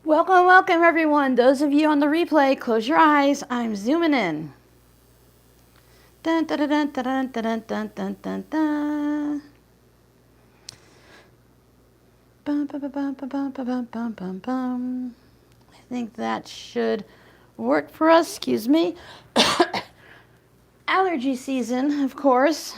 Welcome, welcome everyone. Those of you on the replay, close your eyes. I'm zooming in. Dun, dun, dun, dun, dun, dun, dun, dun, dun, dun. Bum, bum, bum, bum, bum, bum, bum, bum, bum. I think that should work for us. Excuse me. Allergy season, of course.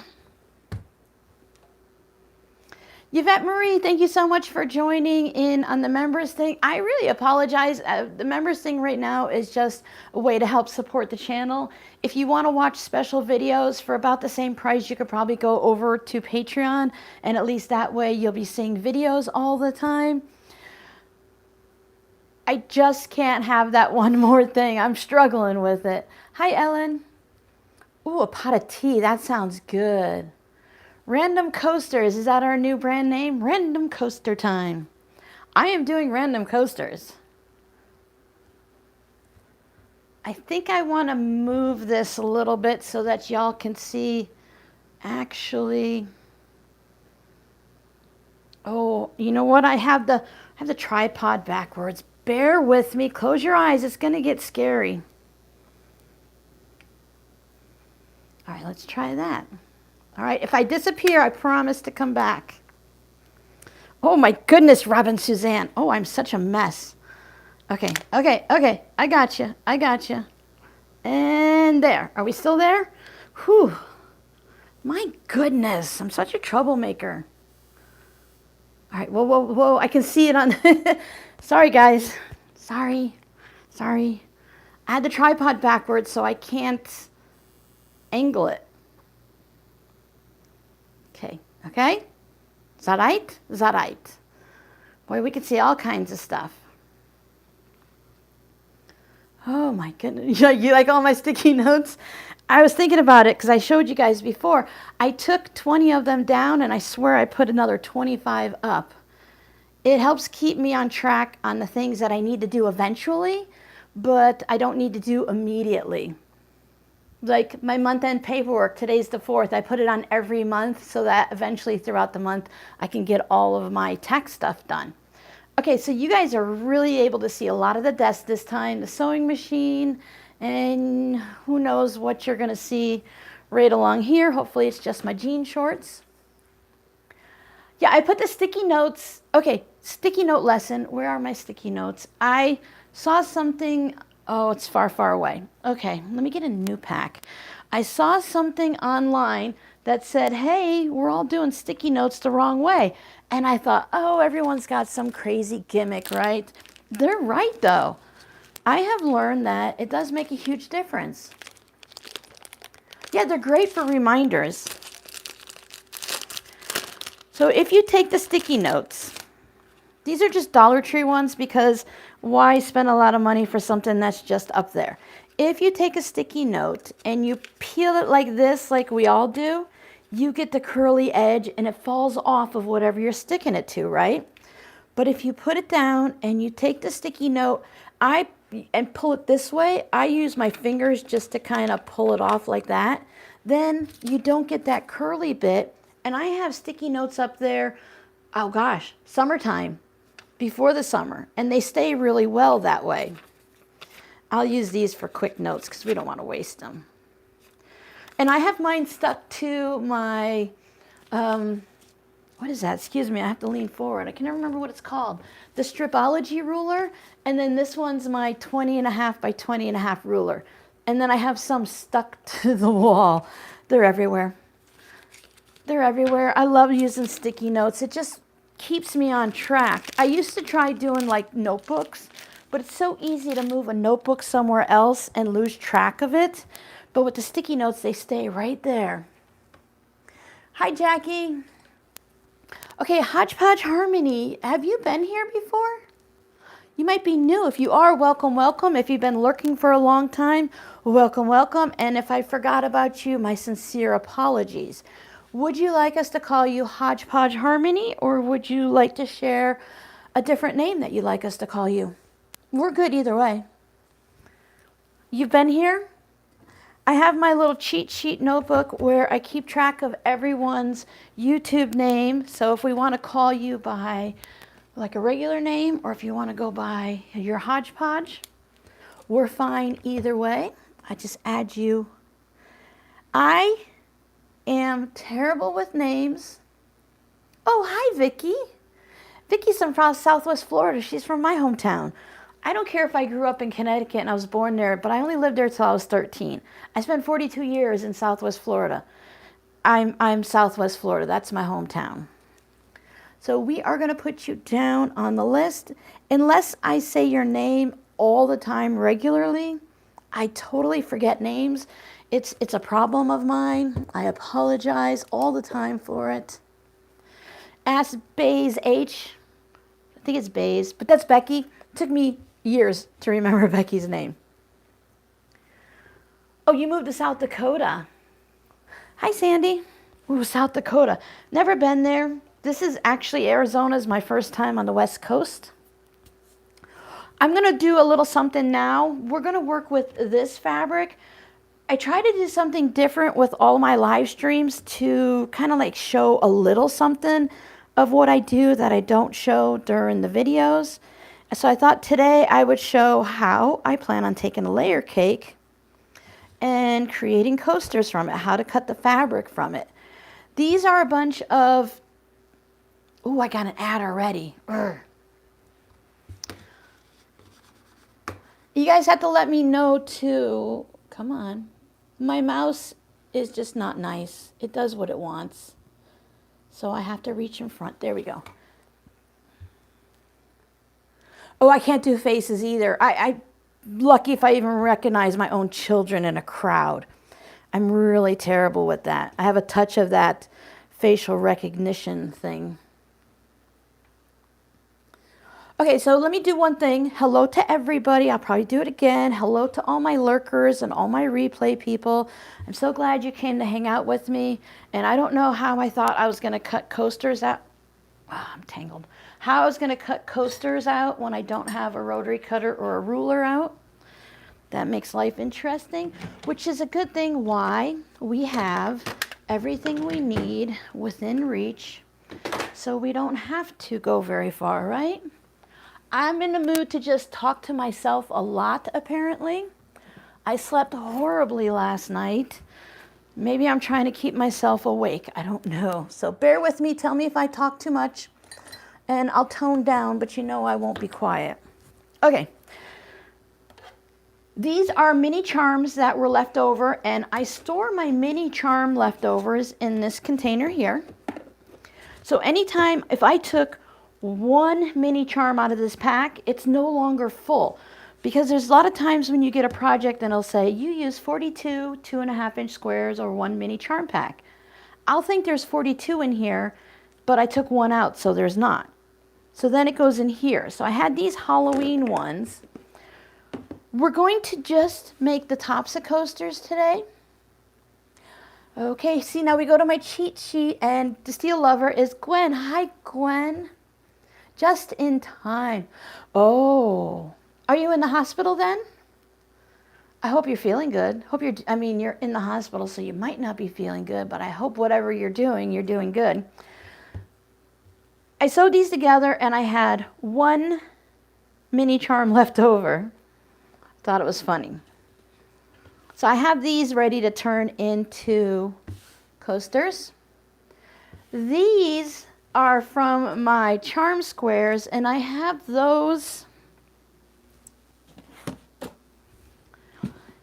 Yvette Marie, thank you so much for joining in on the members thing. I really apologize. The members thing right now is just a way to help support the channel. If you want to watch special videos for about the same price, you could probably go over to Patreon, and at least that way you'll be seeing videos all the time. I just can't have that one more thing. I'm struggling with it. Hi, Ellen. Ooh, a pot of tea. That sounds good. Random coasters, is that our new brand name? Random coaster time. I am doing random coasters. I think I want to move this a little bit so that y'all can see actually. Oh, you know what? I have the tripod backwards. Bear with me. Close your eyes. It's going to get scary. All right, let's try that. All right, if I disappear, I promise to come back. Oh my goodness, Robin Suzanne. Oh, I'm such a mess. Okay. I got you. And there. Are we still there? Whew. My goodness, I'm such a troublemaker. All right, whoa. I can see it on. Sorry, guys. Sorry. I had the tripod backwards, so I can't angle it. Okay? Is that right? Boy, we can see all kinds of stuff. Oh my goodness. You like all my sticky notes? I was thinking about it because I showed you guys before. I took 20 of them down and I swear I put another 25 up. It helps keep me on track on the things that I need to do eventually, but I don't need to do immediately. Like my month-end paperwork, today's the 4th. I put it on every month so that eventually throughout the month I can get all of my tax stuff done. Okay, so you guys are really able to see a lot of the desk this time, the sewing machine, and who knows what you're going to see right along here. Hopefully it's just my jean shorts. Yeah, I put the sticky notes. Okay, sticky note lesson. Where are my sticky notes? I saw something. Oh, it's far, far away. Okay, let me get a new pack. I saw something online that said, hey, we're all doing sticky notes the wrong way. And I thought, oh, everyone's got some crazy gimmick, right? They're right, though. I have learned that it does make a huge difference. Yeah, they're great for reminders. So if you take the sticky notes, these are just Dollar Tree ones because why spend a lot of money for something that's just up there? If you take a sticky note and you peel it like this, like we all do, you get the curly edge and it falls off of whatever you're sticking it to, right? But if you put it down and you take the sticky note, and pull it this way, I use my fingers just to kind of pull it off like that. Then you don't get that curly bit. And I have sticky notes up there, oh gosh, summertime, before the summer, and they stay really well that way. I'll use these for quick notes because we don't want to waste them. And I have mine stuck to my, what is that? Excuse me, I have to lean forward. I can never remember what it's called. The Stripology ruler, and then this one's my 20.5 by 20.5 ruler. And then I have some stuck to the wall. They're everywhere. I love using sticky notes. It just keeps me on track. I used to try doing like notebooks, but it's so easy to move a notebook somewhere else and lose track of it. But with the sticky notes, they stay right there. Hi, Jackie. Okay, Hodgepodge Harmony. Have you been here before? You might be new. If you are, welcome. If you've been lurking for a long time, welcome. And if I forgot about you, my sincere apologies. Would you like us to call you Hodgepodge Harmony, or would you like to share a different name that you'd like us to call you? We're good either way. You've been here? I have my little cheat sheet notebook where I keep track of everyone's YouTube name. So if we want to call you by, like a regular name, or if you want to go by your hodgepodge, we're fine either way. I just add you. I am terrible with names. Oh, hi, Vicky. Vicky's from Southwest Florida. She's from my hometown. I don't care if I grew up in Connecticut and I was born there, but I only lived there till I was 13. I spent 42 years in Southwest Florida. I'm Southwest Florida. That's my hometown. So we are going to put you down on the list. Unless I say your name all the time regularly, I totally forget names. It's a problem of mine. I apologize all the time for it. Ask Bays H. I think it's Bays, but that's Becky. It took me years to remember Becky's name. Oh, you moved to South Dakota. Hi, Sandy. Ooh, South Dakota. Never been there. This is actually Arizona's my first time on the West Coast. I'm going to do a little something now. We're going to work with this fabric. I try to do something different with all my live streams to kind of like show a little something of what I do that I don't show during the videos. So I thought today I would show how I plan on taking a layer cake and creating coasters from it, how to cut the fabric from it. These are a bunch of, oh, I got an ad already. Urgh. You guys have to let me know too. Come on. My mouse is just not nice. It does what it wants. So I have to reach in front. There we go. Oh, I can't do faces either. I'm lucky if I even recognize my own children in a crowd. I'm really terrible with that. I have a touch of that facial recognition thing. Okay, so let me do one thing. Hello to everybody. I'll probably do it again. Hello to all my lurkers and all my replay people. I'm so glad you came to hang out with me. And I don't know how I thought I was going to cut coasters out. Oh, I'm tangled. How I was going to cut coasters out when I don't have a rotary cutter or a ruler out. That makes life interesting, which is a good thing. Why? We have everything we need within reach, so we don't have to go very far, right? I'm in the mood to just talk to myself a lot, apparently. I slept horribly last night. Maybe I'm trying to keep myself awake. I don't know. So bear with me. Tell me if I talk too much, and I'll tone down, but you know I won't be quiet. Okay. These are mini charms that were left over, and I store my mini charm leftovers in this container here. So anytime, if I took one mini charm out of this pack, it's no longer full, because there's a lot of times when you get a project and it'll say you use 42 2.5-inch squares or one mini charm pack. I'll think there's 42 in here, but I took one out, so there's not. So then it goes in here. So I had these Halloween ones. We're going to just make the tops of coasters today. Okay, see, now we go to my cheat sheet, and the Steel Lover is Gwen. Hi, Gwen. Just in time. Oh, are you in the hospital then? I hope you're feeling good. You're in the hospital, so you might not be feeling good, but I hope whatever you're doing good. I sewed these together, and I had one mini charm left over. Thought it was funny. So I have these ready to turn into coasters. These are from my charm squares, and I have those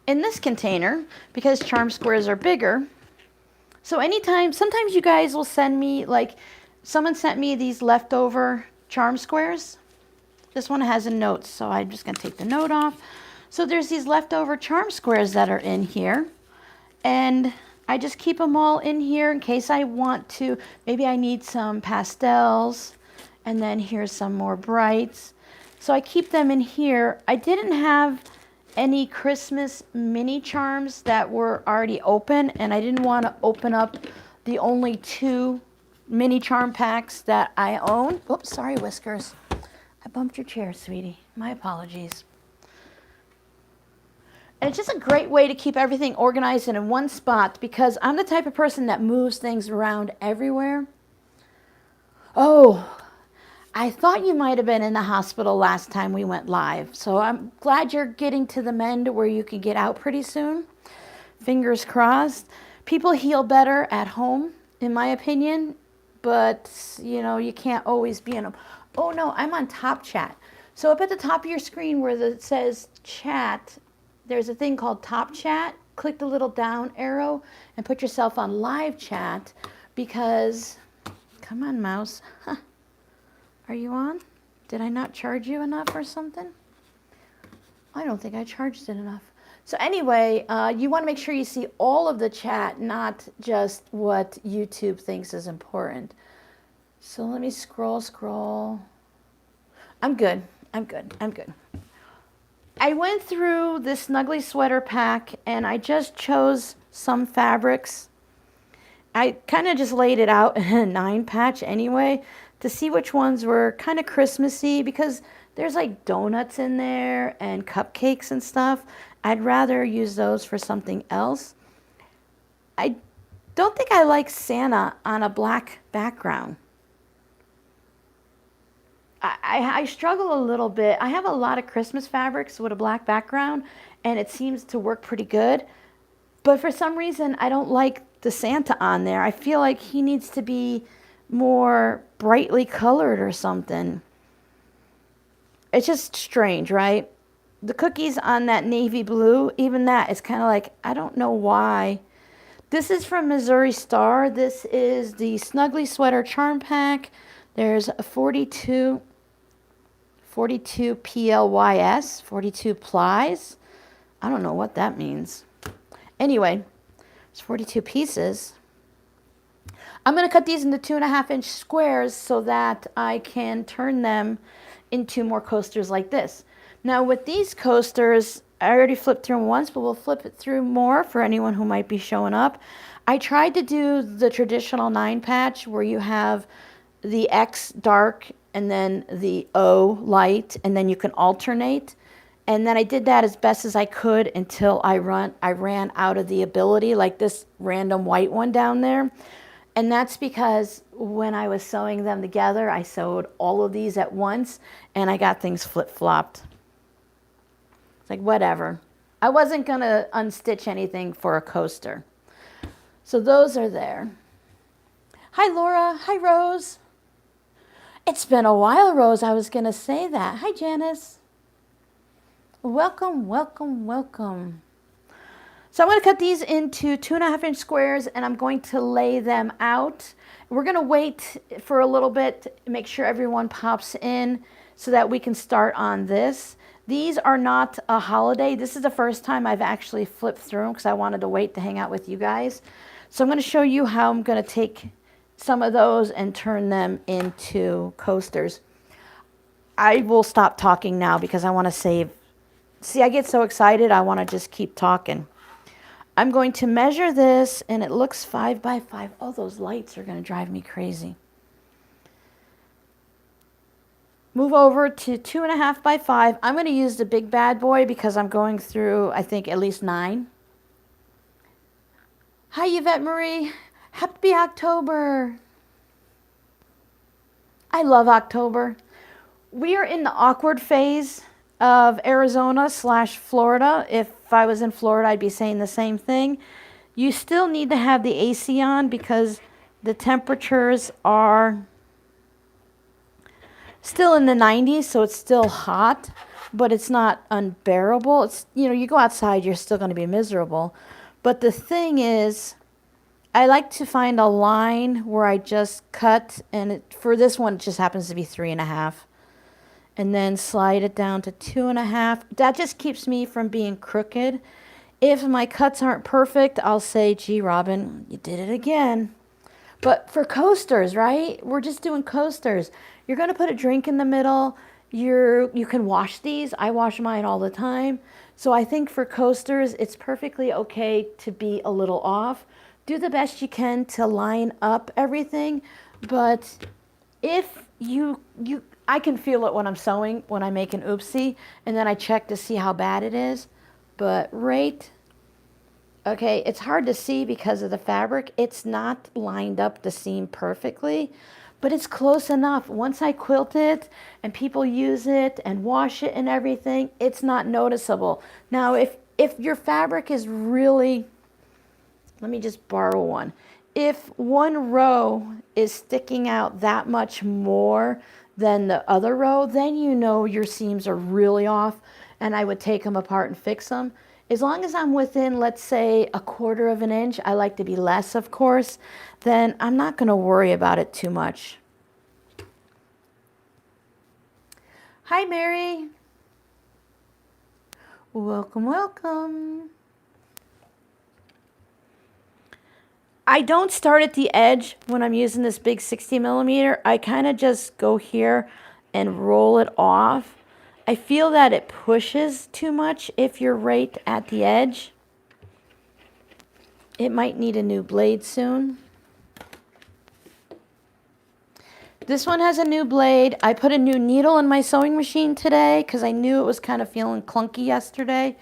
in this container because charm squares are bigger. So sometimes you guys will send me, like, someone sent me these leftover charm squares. This one has a note, so I'm just going to take the note off. So there's these leftover charm squares that are in here, and I just keep them all in here in case I want to. Maybe I need some pastels, and then here's some more brights. So I keep them in here. I didn't have any Christmas mini charms that were already open, and I didn't want to open up the only 2 mini charm packs that I own. Oops, sorry, Whiskers. I bumped your chair, sweetie. My apologies. And it's just a great way to keep everything organized and in one spot, because I'm the type of person that moves things around everywhere. Oh, I thought you might have been in the hospital last time we went live. So I'm glad you're getting to the mend where you can get out pretty soon. Fingers crossed. People heal better at home, in my opinion. But, you know, you can't always be in them. Oh, no, I'm on Top Chat. So up at the top of your screen where it says chat, there's a thing called Top Chat. Click the little down arrow and put yourself on live chat because, come on, mouse. Huh. Are you on? Did I not charge you enough or something? I don't think I charged it enough. So anyway, you want to make sure you see all of the chat, not just what YouTube thinks is important. So let me scroll. I'm good. I went through this Snuggly Sweater pack and I just chose some fabrics. I kind of just laid it out in a 9-patch anyway to see which ones were kind of Christmassy because there's like donuts in there and cupcakes and stuff. I'd rather use those for something else. I don't think I like Santa on a black background. I struggle a little bit. I have a lot of Christmas fabrics with a black background, and it seems to work pretty good. But for some reason, I don't like the Santa on there. I feel like he needs to be more brightly colored or something. It's just strange, right? The cookies on that navy blue, even that is kind of like, I don't know why. This is from Missouri Star. This is the Snuggly Sweater Charm Pack. There's a 42 PLYS, 42 plies. I don't know what that means. Anyway, it's 42 pieces. I'm going to cut these into 2.5-inch squares so that I can turn them into more coasters like this. Now with these coasters, I already flipped through them once, but we'll flip it through more for anyone who might be showing up. I tried to do the traditional 9-patch where you have the X dark and then the O light, and then you can alternate. And then I did that as best as I could until I ran out of the ability, like this random white one down there. And that's because when I was sewing them together, I sewed all of these at once, and I got things flip-flopped. It's like, whatever. I wasn't going to unstitch anything for a coaster. So those are there. Hi, Laura. Hi, Rose. It's been a while, Rose. I was going to say that. Hi, Janice. Welcome. So I'm going to cut these into 2.5-inch squares, and I'm going to lay them out. We're going to wait for a little bit, make sure everyone pops in so that we can start on this. These are not a holiday. This is the first time I've actually flipped through them because I wanted to wait to hang out with you guys. So I'm going to show you how I'm going to take some of those and turn them into coasters. I will stop talking now because I want to save. See, I get so excited, I want to just keep talking. I'm going to measure this, and it looks 5 by 5. Oh, those lights are going to drive me crazy. Move over to 2.5 by 5. I'm going to use the big bad boy because I'm going through, I think, at least 9. Hi, Yvette Marie. Happy October. I love October. We are in the awkward phase of Arizona/Florida. If I was in Florida, I'd be saying the same thing. You still need to have the AC on because the temperatures are still in the 90s, so it's still hot, but it's not unbearable. It's, you know, you go outside, you're still going to be miserable. But the thing is, I like to find a line where I just cut, and for this one, it just happens to be 3.5. And then slide it down to 2.5. That just keeps me from being crooked. If my cuts aren't perfect, I'll say, gee, Robin, you did it again. But for coasters, right? We're just doing coasters. You're going to put a drink in the middle. You can wash these. I wash mine all the time. So I think for coasters, it's perfectly okay to be a little off. Do the best you can to line up everything. But if I can feel it when I'm sewing, when I make an oopsie, and then I check to see how bad it is. But okay, it's hard to see because of the fabric. It's not lined up the seam perfectly, but it's close enough. Once I quilt it and people use it and wash it and everything, it's not noticeable. Now, if your fabric is really, let me just borrow one. If one row is sticking out that much more than the other row, then you know your seams are really off, and I would take them apart and fix them. As long as I'm within, let's say, 1/4 of an inch, I like to be less, of course, then I'm not going to worry about it too much. Hi, Mary. Welcome, welcome. I don't start at the edge when I'm using this big 60 millimeter. I kind of just go here and roll it off. I feel that it pushes too much if you're right at the edge. It might need a new blade soon. This one has a new blade. I put a new needle in my sewing machine today because I knew it was kind of feeling clunky yesterday.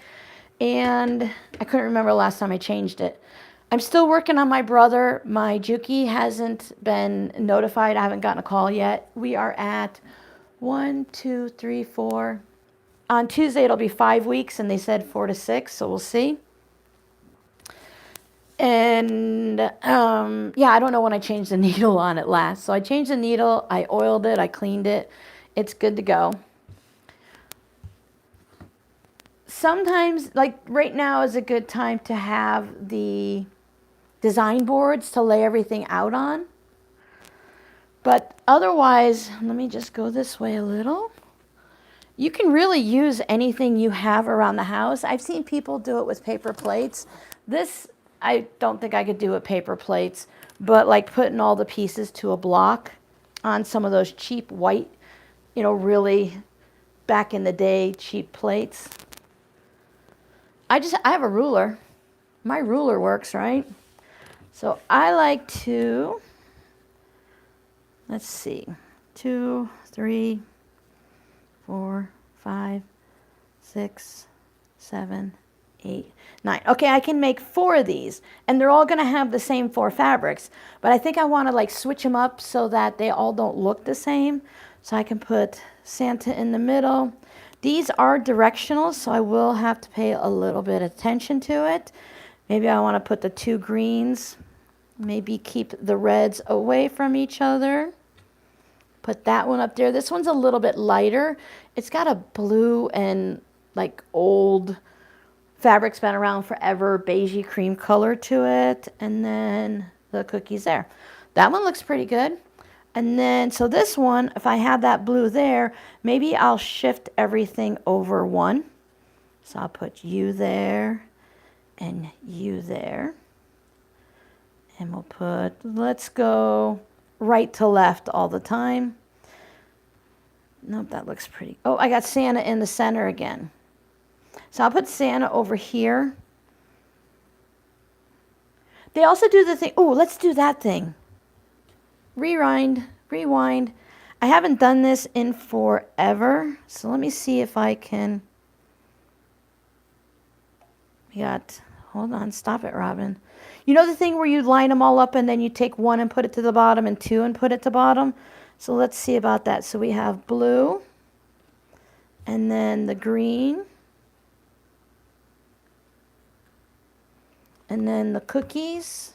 And I couldn't remember the last time I changed it. I'm still working on my brother. My Juki hasn't been notified. I haven't gotten a call yet. We are at 1, 2, 3, 4. On Tuesday, it'll be 5 weeks, and they said 4 to 6, so we'll see. And yeah, I don't know when I changed the needle on it last. So I changed the needle, I oiled it, I cleaned it. It's good to go. Sometimes, like right now is a good time to have the design boards to lay everything out on. But otherwise, let me just go this way a little. You can really use anything you have around the house. I've seen people do it with paper plates. This, I don't think I could do with paper plates, but like putting all the pieces to a block on some of those cheap white, you know, really back in the day, cheap plates. I have a ruler. My ruler works, right? So I like to, let's see, 2, 3, 4, 5, 6, 7, 8, 9. Okay, I can make 4 of these, and they're all going to have the same 4 fabrics. But I think I want to like switch them up so that they all don't look the same. So I can put Santa in the middle. These are directional, so I will have to pay a little bit of attention to it. Maybe I want to put the 2 greens. Maybe keep the reds away from each other. Put that one up there. This one's a little bit lighter. It's got a blue and like old fabric's been around forever, beigey cream color to it. And then the cookies there. That one looks pretty good. And then, so this one, if I have that blue there, maybe I'll shift everything over one. So I'll put you there and you there. And we'll put, let's go right to left all the time. Nope, that looks pretty. Oh, I got Santa in the center again. So I'll put Santa over here. They also do the thing. Oh, let's do that thing. Rewind. I haven't done this in forever. So let me see if I can. Hold on, stop it, Robin. You know the thing where you line them all up and then you take one and put it to the bottom and 2 and put it to bottom? So let's see about that. So we have blue and then the green and then the cookies.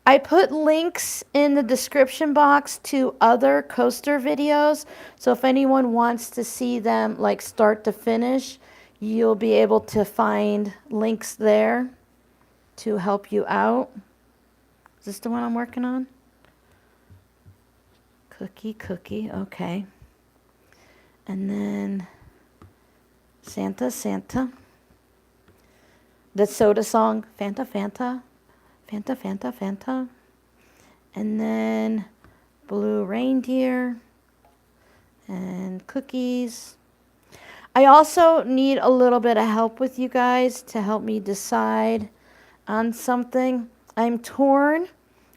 I put links in the description box to other coaster videos. So if anyone wants to see them like start to finish, you'll be able to find links there to help you out. Is this the one I'm working on? Cookie, okay. And then Santa. The soda song, Fanta. Fanta. And then blue reindeer and cookies. I also need a little bit of help with you guys to help me decide on something. I'm torn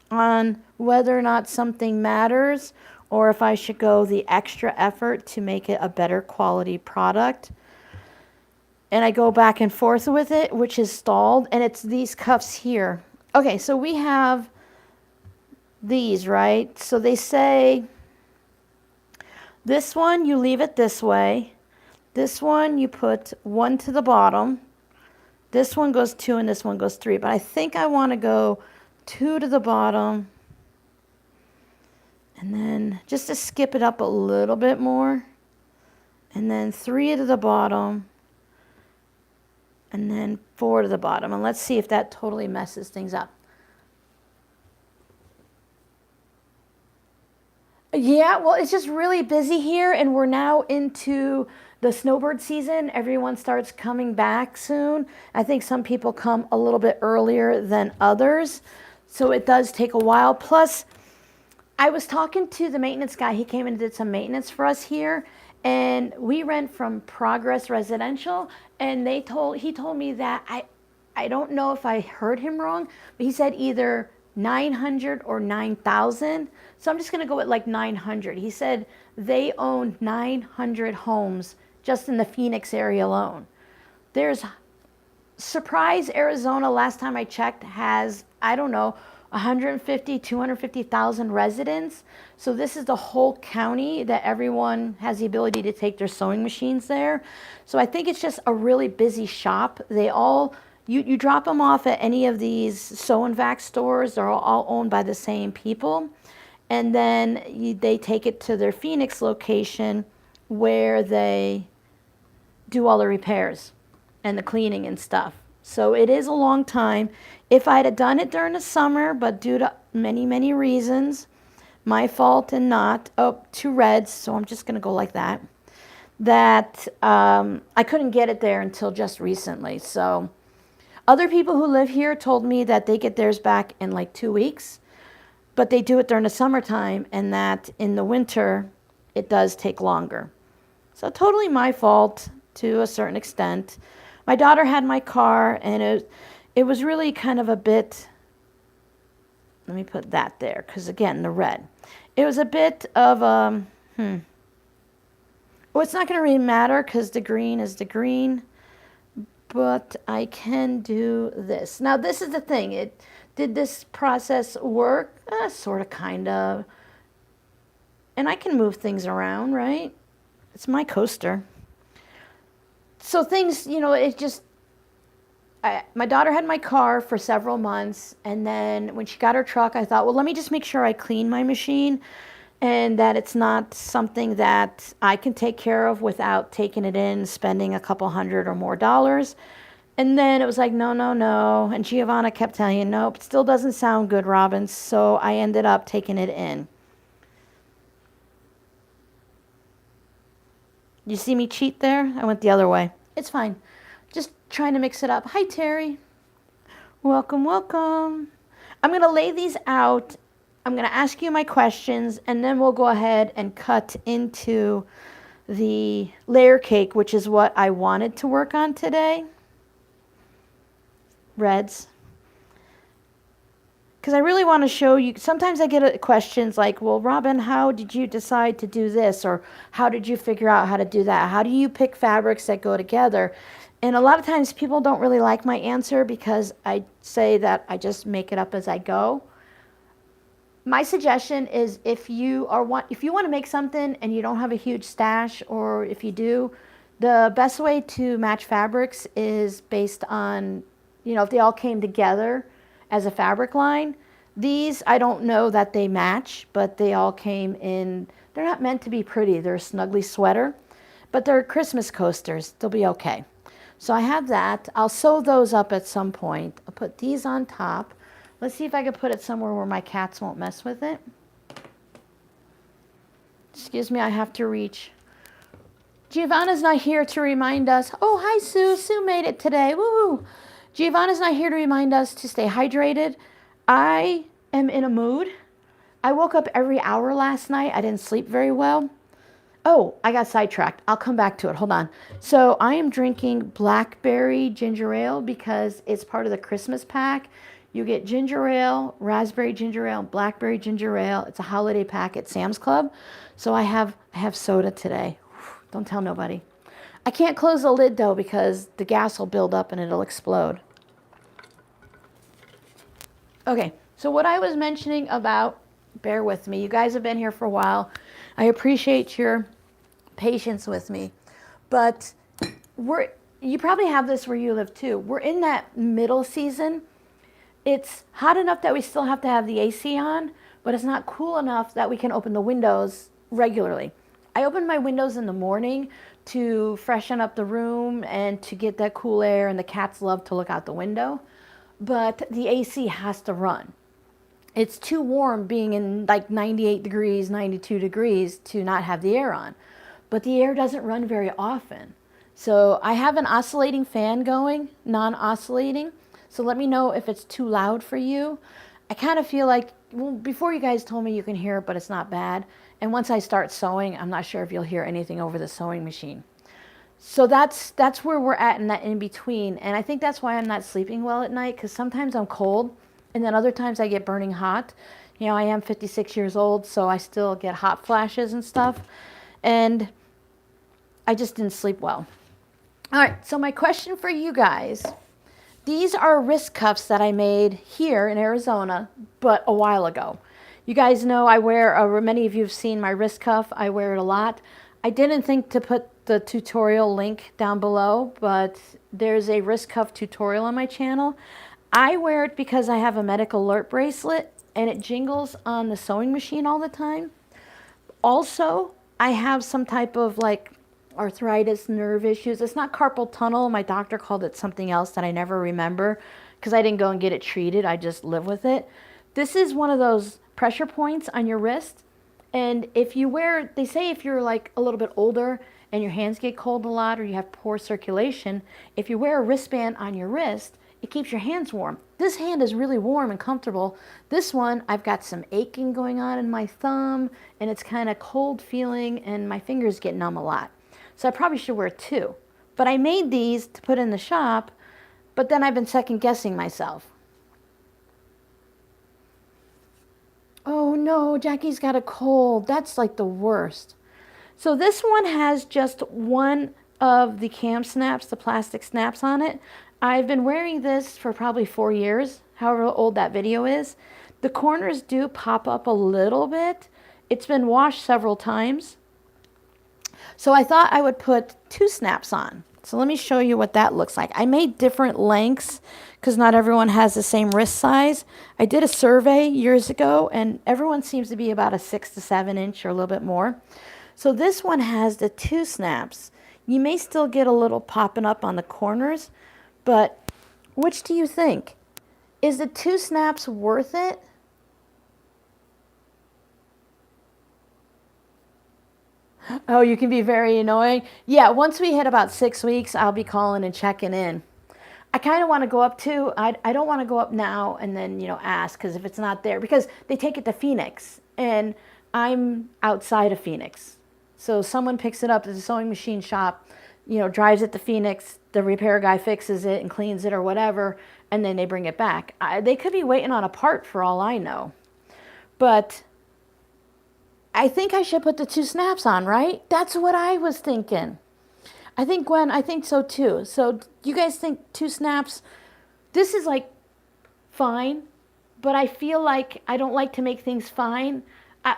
on whether or not something matters or if I should go the extra effort to make it a better quality product. and I go back and forth with it, which is stalled, and it's these cuffs here. Okay, so we have these, right? So they say this one, you leave it this way. This one, you put 1 to the bottom. This one goes 2 and this one goes 3. But I think I want to go 2 to the bottom. And then just to skip it up a little bit more. And then 3 to the bottom. And then 4 to the bottom. And let's see if that totally messes things up. Yeah, well, it's just really busy here, and we're now into the snowbird season. Everyone starts coming back soon. I think some people come a little bit earlier than others, so it does take a while. Plus, I was talking to the maintenance guy. He came and did some maintenance for us here, and we rent from Progress Residential, and he told me that I don't know if I heard him wrong, but he said either 900 or 9,000. So I'm just going to go with like 900. He said they own 900 homes just in the Phoenix area alone. There's Surprise, Arizona, last time I checked, has, I don't know, 150, 250,000 residents. So this is the whole county that everyone has the ability to take their sewing machines there. So I think it's just a really busy shop. They all, you drop them off at any of these Sew and Vac stores. They're all owned by the same people. And then they take it to their Phoenix location where they do all the repairs and the cleaning and stuff. So it is a long time. If I'd have done it during the summer, but due to many, many reasons, my fault and not, 2 reds, so I'm just going to go like that, I couldn't get it there until just recently. So other people who live here told me that they get theirs back in like 2 weeks. But they do it during the summertime, and that in the winter, it does take longer. So totally my fault to a certain extent. My daughter had my car, and it was really kind of a bit, let me put that there, because again, the red. It was a bit of, well, it's not going to really matter because the green is the green, but I can do this. Now, this is the thing. Did this process work? Sort of, kind of. And I can move things around, right? It's my coaster. So things, it just, my daughter had my car for several months. And then when she got her truck, I thought, well, let me just make sure I clean my machine and that it's not something that I can take care of without taking it in, spending a couple $100 or more. And then it was like, no, no, no. And Giovanna kept telling you, nope, it still doesn't sound good, Robin. So I ended up taking it in. You see me cheat there? I went the other way. It's fine. Just trying to mix it up. Hi, Terry. Welcome, welcome. I'm going to lay these out. I'm going to ask you my questions, and then we'll go ahead and cut into the layer cake, which is what I wanted to work on today. Reds, because I really want to show you. Sometimes I get questions like, well, Robin, how did you decide to do this, or how did you figure out how to do that? How do you pick fabrics that go together? And a lot of times people don't really like my answer because I say that I just make it up as I go. My suggestion is if you want to make something and you don't have a huge stash, or if you do, the best way to match fabrics is based on, if they all came together as a fabric line. These, I don't know that they match, but they all came in. They're not meant to be pretty. They're a snuggly sweater, but they're Christmas coasters. They'll be okay. So I have that. I'll sew those up at some point. I'll put these on top. Let's see if I can put it somewhere where my cats won't mess with it. Excuse me, I have to reach. Giovanna's not here to remind us. Oh, hi, Sue. Sue made it today. Woo! Giovanna's not here to remind us to stay hydrated. I am in a mood. I woke up every hour last night. I didn't sleep very well. Oh, I got sidetracked. I'll come back to it. Hold on. So I am drinking blackberry ginger ale because it's part of the Christmas pack. You get ginger ale, raspberry ginger ale, blackberry ginger ale. It's a holiday pack at Sam's Club. So I have soda today. Don't tell nobody. I can't close the lid though because the gas will build up and it'll explode. Okay, so what I was mentioning about, bear with me, you guys have been here for a while. I appreciate your patience with me, but you probably have this where you live too. We're in that middle season. It's hot enough that we still have to have the AC on, but it's not cool enough that we can open the windows regularly. I open my windows in the morning to freshen up the room and to get that cool air, and the cats love to look out the window. But the AC has to run. It's too warm being in like 98 degrees, 92 degrees to not have the air on. But the air doesn't run very often. So I have an oscillating fan going, non-oscillating. So let me know if it's too loud for you. I kind of feel like, well, before you guys told me you can hear it, but it's not bad. And once I start sewing, I'm not sure if you'll hear anything over the sewing machine. So that's where we're at in that in between. And I think that's why I'm not sleeping well at night, because sometimes I'm cold and then other times I get burning hot. You know, I am 56 years old, so I still get hot flashes and stuff. And I just didn't sleep well. All right, so my question for you guys, these are wrist cuffs that I made here in Arizona, but a while ago. You guys know I wear, many of you have seen my wrist cuff. I wear it a lot. I didn't think to put the tutorial link down below, but there's a wrist cuff tutorial on my channel. I wear it because I have a medical alert bracelet and it jingles on the sewing machine all the time. Also, I have some type of like arthritis, nerve issues. It's not carpal tunnel. My doctor called it something else that I never remember because I didn't go and get it treated. I just live with it. This is one of those pressure points on your wrist. And if you wear, they say if you're like a little bit older and your hands get cold a lot or you have poor circulation, if you wear a wristband on your wrist, it keeps your hands warm. This hand is really warm and comfortable. This one, I've got some aching going on in my thumb and it's kind of cold feeling and my fingers get numb a lot. So I probably should wear two. But I made these to put in the shop, but then I've been second guessing myself. Oh no, Jackie's got a cold. That's like the worst. So this one has just one of the cam snaps, the plastic snaps on it. I've been wearing this for probably 4 years, however old that video is. The corners do pop up a little bit. It's been washed several times. So I thought I would put 2 snaps on. So let me show you what that looks like. I made different lengths because not everyone has the same wrist size. I did a survey years ago and everyone seems to be about a 6 to 7 inch or a little bit more. So this one has the 2 snaps. You may still get a little popping up on the corners, but which do you think? Is the 2 snaps worth it? Oh, you can be very annoying. Yeah, once we hit about 6 weeks, I'll be calling and checking in. I kind of want to go up too. I don't want to go up now and then, ask, because if it's not there, because they take it to Phoenix and I'm outside of Phoenix. So someone picks it up at the sewing machine shop, drives it to Phoenix, the repair guy fixes it and cleans it or whatever, and then they bring it back. They could be waiting on a part for all I know. But I think I should put the 2 snaps on, right? That's what I was thinking. I think, Gwen, I think so too. So you guys think 2 snaps? This is like fine, but I feel like I don't like to make things fine.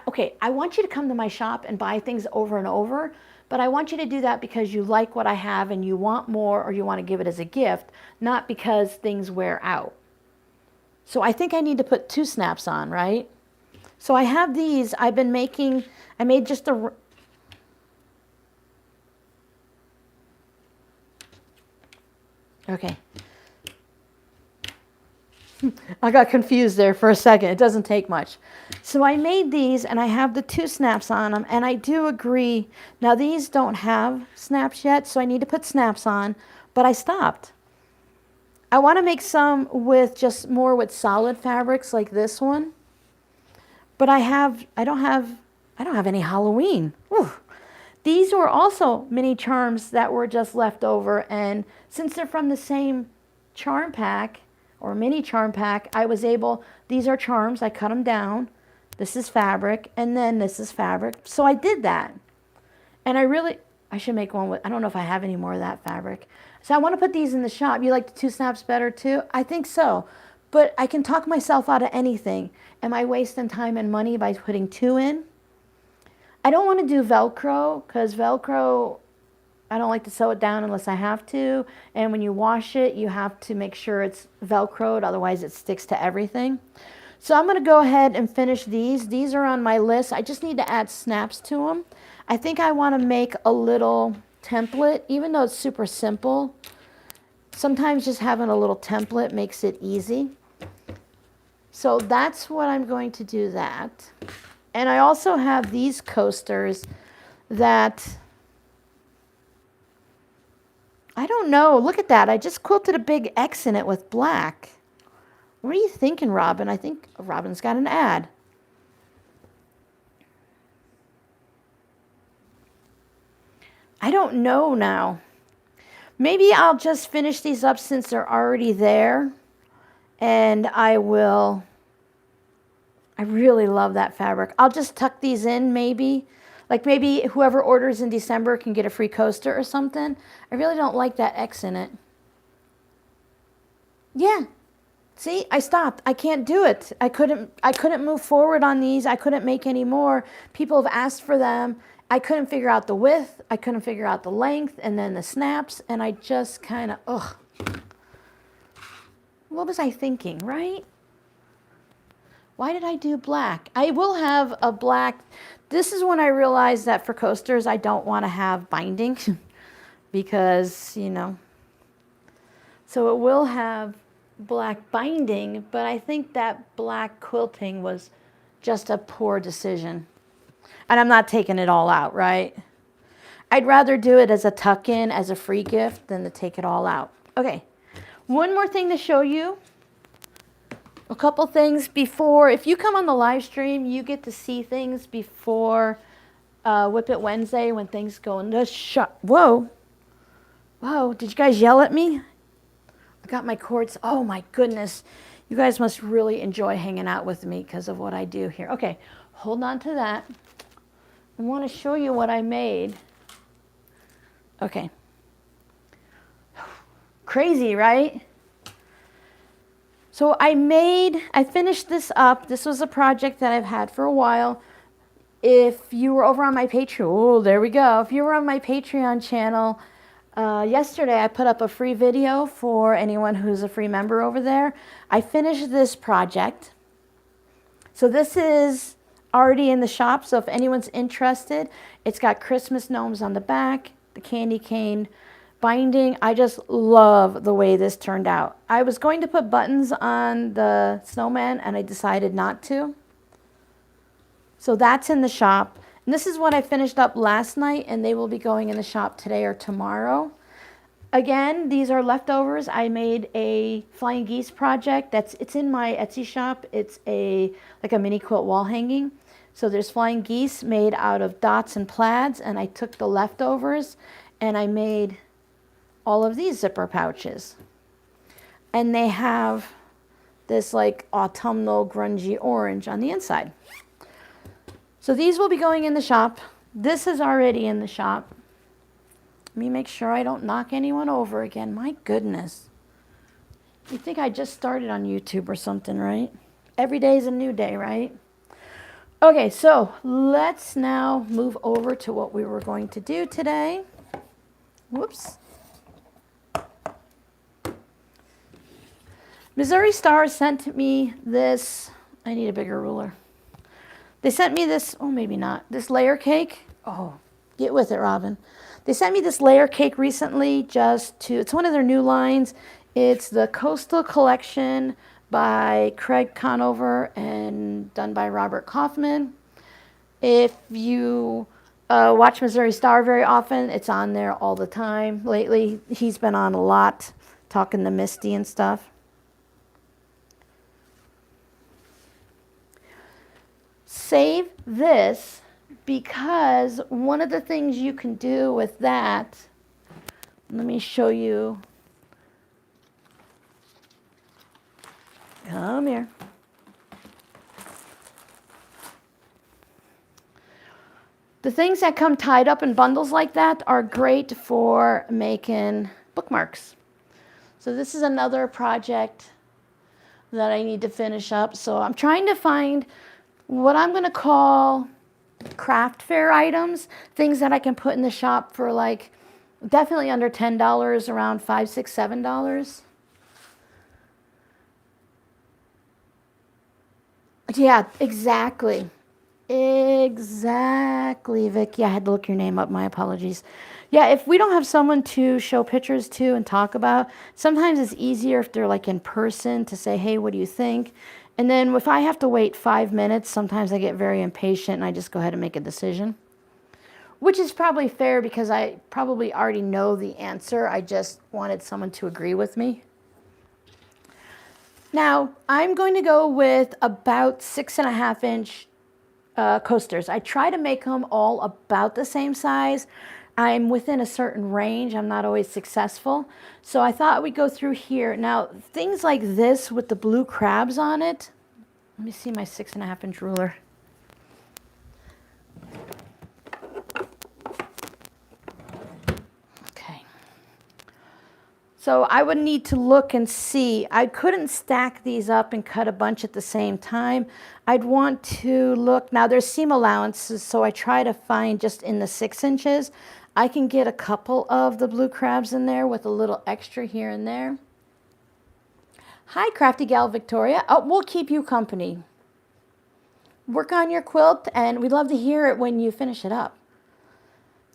Okay, I want you to come to my shop and buy things over and over, but I want you to do that because you like what I have and you want more or you want to give it as a gift, not because things wear out. So I think I need to put 2 snaps on, right? So I have these. I made just a... Okay. I got confused there for a second. It doesn't take much. So I made these and I have the 2 snaps on them and I do agree. Now these don't have snaps yet, so I need to put snaps on, but I stopped. I want to make some with just more with solid fabrics like this one. But I don't have any Halloween. Whew. These were also mini charms that were just left over, and since they're from the same charm pack or mini charm pack, I was able, these are charms, I cut them down. This is fabric, and then this is fabric. So I did that. And I really, I should make one with, I don't know if I have any more of that fabric. So I want to put these in the shop. You like the 2 snaps better too? I think so. But I can talk myself out of anything. Am I wasting time and money by putting 2 in? I don't want to do Velcro because Velcro, I don't like to sew it down unless I have to. And when you wash it, you have to make sure it's Velcroed, otherwise it sticks to everything. So I'm going to go ahead and finish these. These are on my list. I just need to add snaps to them. I think I want to make a little template, even though it's super simple. Sometimes just having a little template makes it easy. So that's what I'm going to do that. And I also have these coasters that, I don't know, look at that. I just quilted a big X in it with black. What are you thinking, Robin? I think Robin's got an ad. I don't know now. Maybe I'll just finish these up since they're already there. And I really love that fabric. I'll just tuck these in maybe. Like maybe whoever orders in December can get a free coaster or something. I really don't like that X in it. Yeah. See, I stopped. I can't do it. I couldn't move forward on these. I couldn't make any more. People have asked for them. I couldn't figure out the width. I couldn't figure out the length and then the snaps. And I just kind of, ugh. What was I thinking, right? Why did I do black? I will have a black. This is when I realized that for coasters, I don't want to have binding because, you know. So it will have black binding, but I think that black quilting was just a poor decision. And I'm not taking it all out, right? I'd rather do it as a tuck-in, as a free gift, than to take it all out. Okay, one more thing to show you. A couple things before. If you come on the live stream, you get to see things before Whip It Wednesday when things go in the shop. Whoa. Whoa, did you guys yell at me? I got my cords. Oh my goodness. You guys must really enjoy hanging out with me because of what I do here. Okay, hold on to that. I want to show you what I made. Okay. Crazy, right? So I finished this up. This was a project that I've had for a while. If you were over on my Patreon, oh, there we go. If you were on my Patreon channel, yesterday I put up a free video for anyone who's a free member over there. I finished this project. So this is already in the shop, so if anyone's interested, it's got Christmas gnomes on the back, the candy cane binding. I just love the way this turned out. I was going to put buttons on the snowman and I decided not to. So that's in the shop. And this is what I finished up last night, and they will be going in the shop today or tomorrow. Again, these are leftovers. I made a flying geese project. It's in my Etsy shop. It's like a mini quilt wall hanging. So there's flying geese made out of dots and plaids, and I took the leftovers and I made all of these zipper pouches. And they have this like autumnal grungy orange on the inside. So these will be going in the shop. This is already in the shop. Let me make sure I don't knock anyone over again. My goodness. You think I just started on YouTube or something, right? Every day is a new day, right? Okay, so let's now move over to what we were going to do today. Whoops. Missouri Star sent me this. I need a bigger ruler. They sent me this, oh, maybe not, this layer cake. Oh, get with it, Robin. They sent me this layer cake recently it's one of their new lines. It's the Coastal Collection by Craig Conover and done by Robert Kaufman. If you watch Missouri Star very often, it's on there all the time. Lately, he's been on a lot, talking to Misty and stuff. Save this because one of the things you can do with that, let me show you. Come here. The things that come tied up in bundles like that are great for making bookmarks. So this is another project that I need to finish up. So I'm trying to find what I'm going to call craft fair items, things that I can put in the shop for like definitely under $10, around $5, $6, $7. Yeah, exactly. Exactly, Vicky. I had to look your name up. My apologies. Yeah, if we don't have someone to show pictures to and talk about, sometimes it's easier if they're like in person to say, hey, what do you think? And then if I have to wait 5 minutes, sometimes I get very impatient and I just go ahead and make a decision. Which is probably fair because I probably already know the answer. I just wanted someone to agree with me. Now, I'm going to go with about 6.5-inch coasters. I try to make them all about the same size. I'm within a certain range. I'm not always successful. So I thought we'd go through here. Now, things like this with the blue crabs on it. Let me see my 6.5-inch ruler. Okay. So I would need to look and see. I couldn't stack these up and cut a bunch at the same time. I'd want to look. Now there's seam allowances, so I try to find just in the 6 inches. I can get a couple of the blue crabs in there with a little extra here and there. Hi, Crafty Gal Victoria. Oh, we'll keep you company. Work on your quilt, and we'd love to hear it when you finish it up.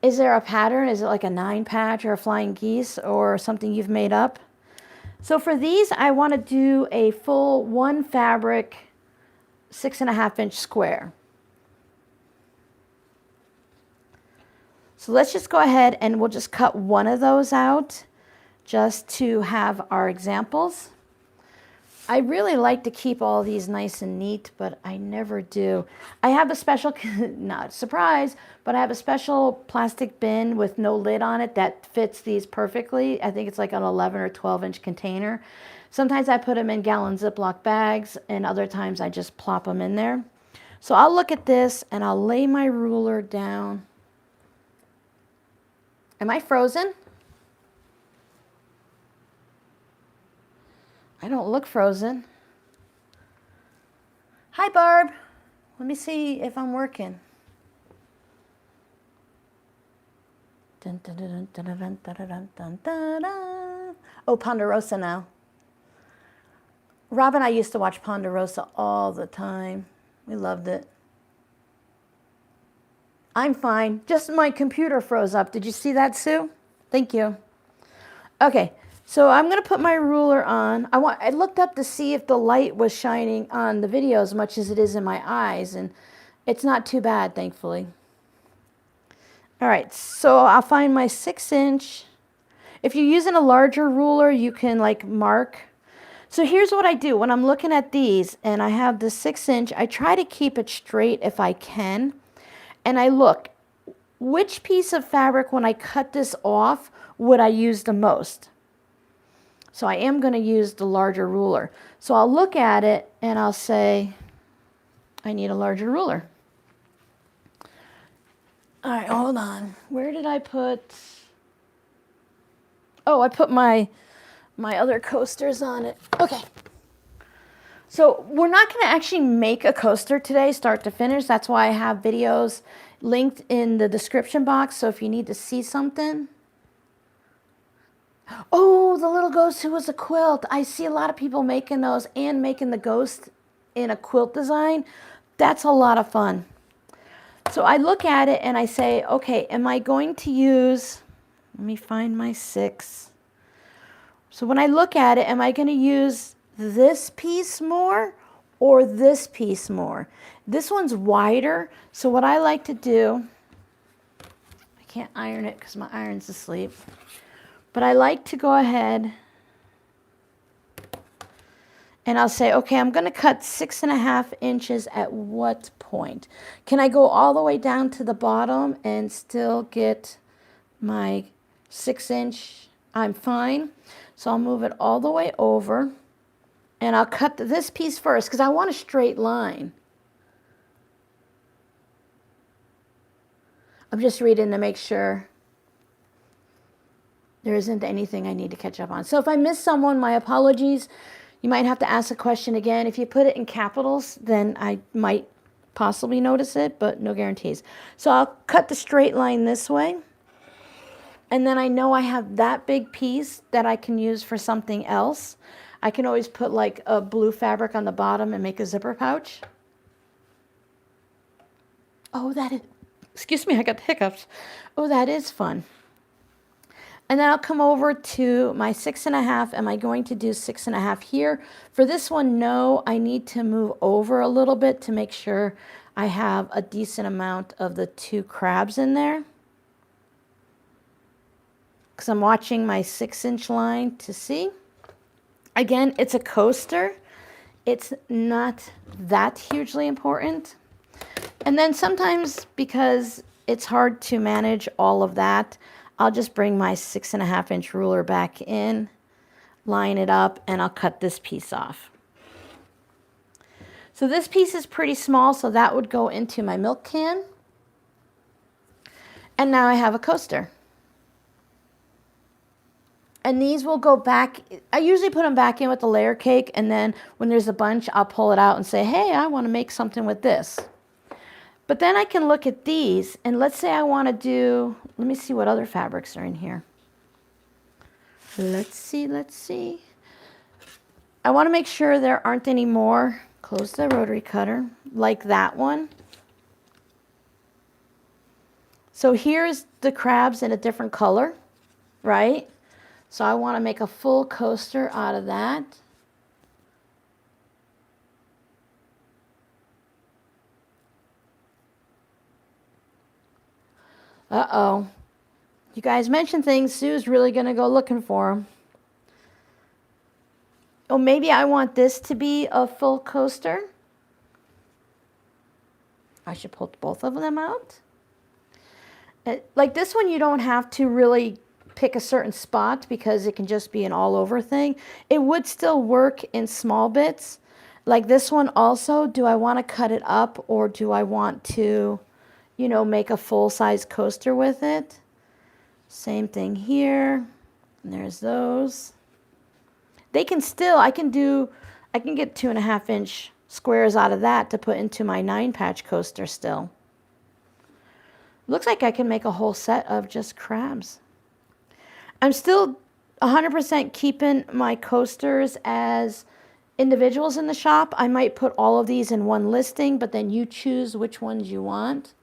Is there a pattern? Is it like a 9 patch or a flying geese or something you've made up? So for these, I want to do a full 1 fabric 6.5-inch square. So let's just go ahead and we'll just cut one of those out just to have our examples. I really like to keep all these nice and neat, but I never do. I have a special, not surprise, but I have a special plastic bin with no lid on it that fits these perfectly. I think it's like an 11 or 12-inch container. Sometimes I put them in gallon Ziploc bags, and other times I just plop them in there. So I'll look at this, and I'll lay my ruler down. Am I frozen? I don't look frozen. Hi, Barb. Let me see if I'm working. Dun, dun, dun, dun, dun, dun, dun, dun, dun, dun, dun. Oh, Ponderosa now. Rob and I used to watch Ponderosa all the time. We loved it. I'm fine. Just my computer froze up. Did you see that, Sue? Thank you. Okay. So I'm going to put my ruler on. I looked up to see if the light was shining on the video as much as it is in my eyes, and it's not too bad, thankfully. All right, so I'll find my 6-inch. If you're using a larger ruler, you can like mark. So here's what I do when I'm looking at these and I have the 6-inch, I try to keep it straight if I can. And I look, which piece of fabric when I cut this off would I use the most? So I am going to use the larger ruler. So I'll look at it and I'll say, I need a larger ruler. All right, hold on. Where did I put? Oh, I put my other coasters on it. Okay. So we're not going to actually make a coaster today, start to finish. That's why I have videos linked in the description box. So if you need to see something. Oh, the little ghost who was a quilt. I see a lot of people making those and making the ghost in a quilt design. That's a lot of fun. So I look at it and I say, okay, am I going to use, let me find my 6. So when I look at it, am I going to use this piece more or this piece more? This one's wider. So what I like to do, I can't iron it because my iron's asleep. But I like to go ahead and I'll say, okay, I'm going to cut 6.5 inches at what point? Can I go all the way down to the bottom and still get my 6-inch? I'm fine. So I'll move it all the way over and I'll cut this piece first because I want a straight line. I'm just reading to make sure there isn't anything I need to catch up on. So if I miss someone, my apologies. You might have to ask the question again. If you put it in capitals, then I might possibly notice it, but no guarantees. So I'll cut the straight line this way. And then I know I have that big piece that I can use for something else. I can always put like a blue fabric on the bottom and make a zipper pouch. Oh, that is, excuse me, I got the hiccups. Oh, that is fun. And then I'll come over to my 6.5. Am I going to do 6.5 here? For this one, no, I need to move over a little bit to make sure I have a decent amount of the 2 crabs in there. Because I'm watching my 6-inch line to see. Again, it's a coaster. It's not that hugely important. And then sometimes, because it's hard to manage all of that, I'll just bring my 6.5-inch ruler back in, line it up, and I'll cut this piece off. So this piece is pretty small, so that would go into my milk can. And now I have a coaster. And these will go back. I usually put them back in with the layer cake, and then when there's a bunch, I'll pull it out and say, hey, I want to make something with this. But then I can look at these, and let's say I want to do, let me see what other fabrics are in here. Let's see. I want to make sure there aren't any more, close the rotary cutter, like that one. So here's the crabs in a different color, right? So I want to make a full coaster out of that. Uh-oh. You guys mentioned things. Sue's really going to go looking for them. Oh, maybe I want this to be a full coaster. I should pull both of them out. Like this one, you don't have to really pick a certain spot because it can just be an all over thing. It would still work in small bits. Like this one also, do I want to cut it up or do I want to, you know, make a full-size coaster with it? Same thing here. And there's those. They can still, I can get 2.5-inch squares out of that to put into my 9-patch coaster still. Looks like I can make a whole set of just crabs. I'm still 100% keeping my coasters as individuals in the shop. I might put all of these in one listing, but then you choose which ones you want.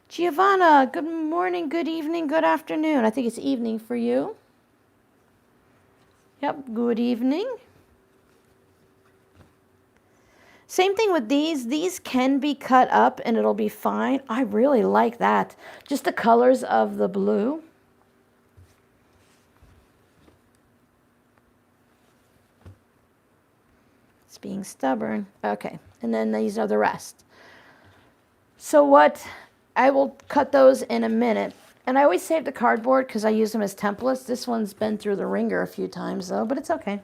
Giovanna, good morning, good evening, good afternoon. I think it's evening for you. Yep, good evening. Same thing with these. These can be cut up and it'll be fine. I really like that. Just the colors of the blue. It's being stubborn. Okay, and then these are the rest. So what, I will cut those in a minute. And I always save the cardboard because I use them as templates. This one's been through the ringer a few times though, but it's okay.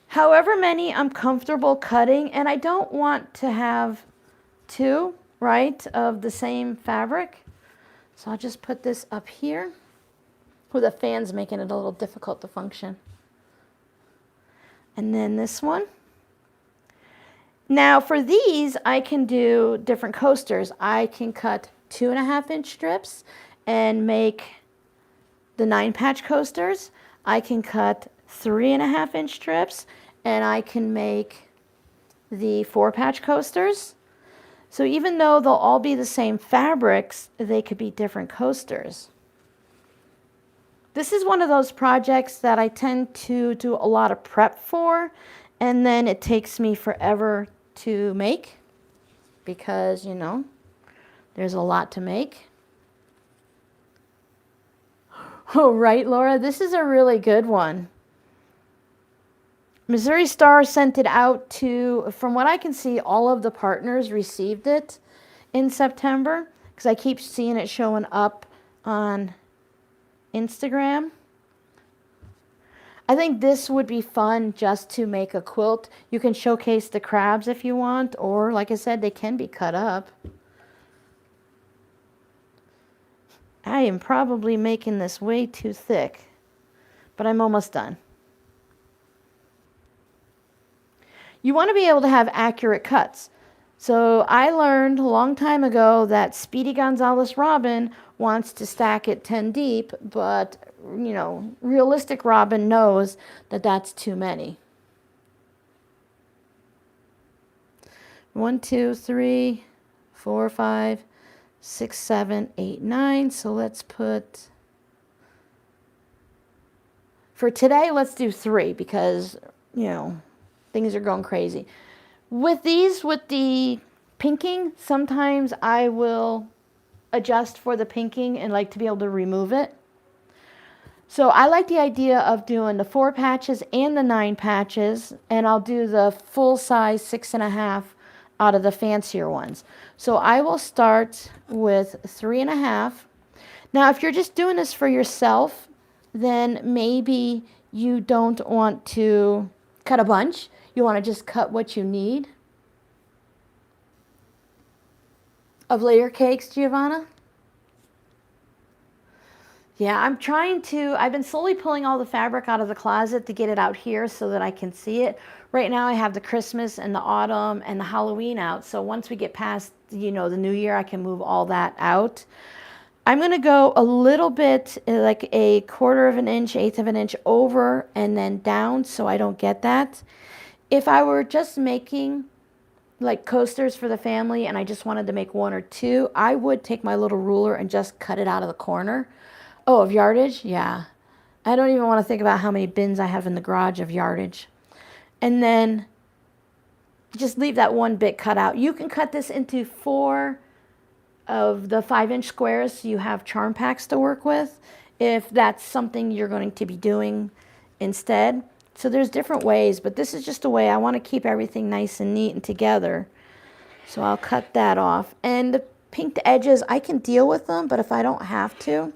However many I'm comfortable cutting, and I don't want to have 2, right, of the same fabric. So I'll just put this up here. Oh, the fan's making it a little difficult to function. And then this one. Now for these, I can do different coasters. I can cut 2.5-inch strips and make the 9-patch coasters. I can cut 3.5-inch strips and I can make the 4-patch coasters. So even though they'll all be the same fabrics, they could be different coasters. This is one of those projects that I tend to do a lot of prep for, and then it takes me forever to make because, you know, there's a lot to make. Oh, right, Laura, this is a really good one. Missouri Star sent it out to, from what I can see, all of the partners received it in September because I keep seeing it showing up on Instagram. I think this would be fun just to make a quilt. You can showcase the crabs if you want, or like I said, they can be cut up. I am probably making this way too thick, but I'm almost done. You want to be able to have accurate cuts. So I learned a long time ago that Speedy Gonzalez Robin wants to stack it 10 deep, but you know, realistic Robin knows that that's too many. 1, 2, 3, 4, 5, 6, 7, 8, 9. So let's put, for today, let's do 3 because, you know, things are going crazy. With these, with the pinking, sometimes I will adjust for the pinking and like to be able to remove it. So I like the idea of doing the 4 patches and the 9 patches, and I'll do the full size 6.5 out of the fancier ones. So I will start with 3.5. Now, if you're just doing this for yourself, then maybe you don't want to cut a bunch. You want to just cut what you need. Of layer cakes, Giovanna? Yeah, I've been slowly pulling all the fabric out of the closet to get it out here so that I can see it. Right now I have the Christmas and the autumn and the Halloween out. So once we get past, you know, the new year, I can move all that out. I'm going to go a little bit, like a 1/4 of an inch, 1/8 of an inch over and then down so I don't get that. If I were just making like coasters for the family and I just wanted to make 1 or 2, I would take my little ruler and just cut it out of the corner. Oh, of yardage? Yeah. I don't even want to think about how many bins I have in the garage of yardage. And then just leave that 1 bit cut out. You can cut this into 4 of the 5-inch squares so you have charm packs to work with if that's something you're going to be doing instead. So there's different ways, but this is just a way I want to keep everything nice and neat and together. So I'll cut that off. And the pinked edges, I can deal with them, but if I don't have to,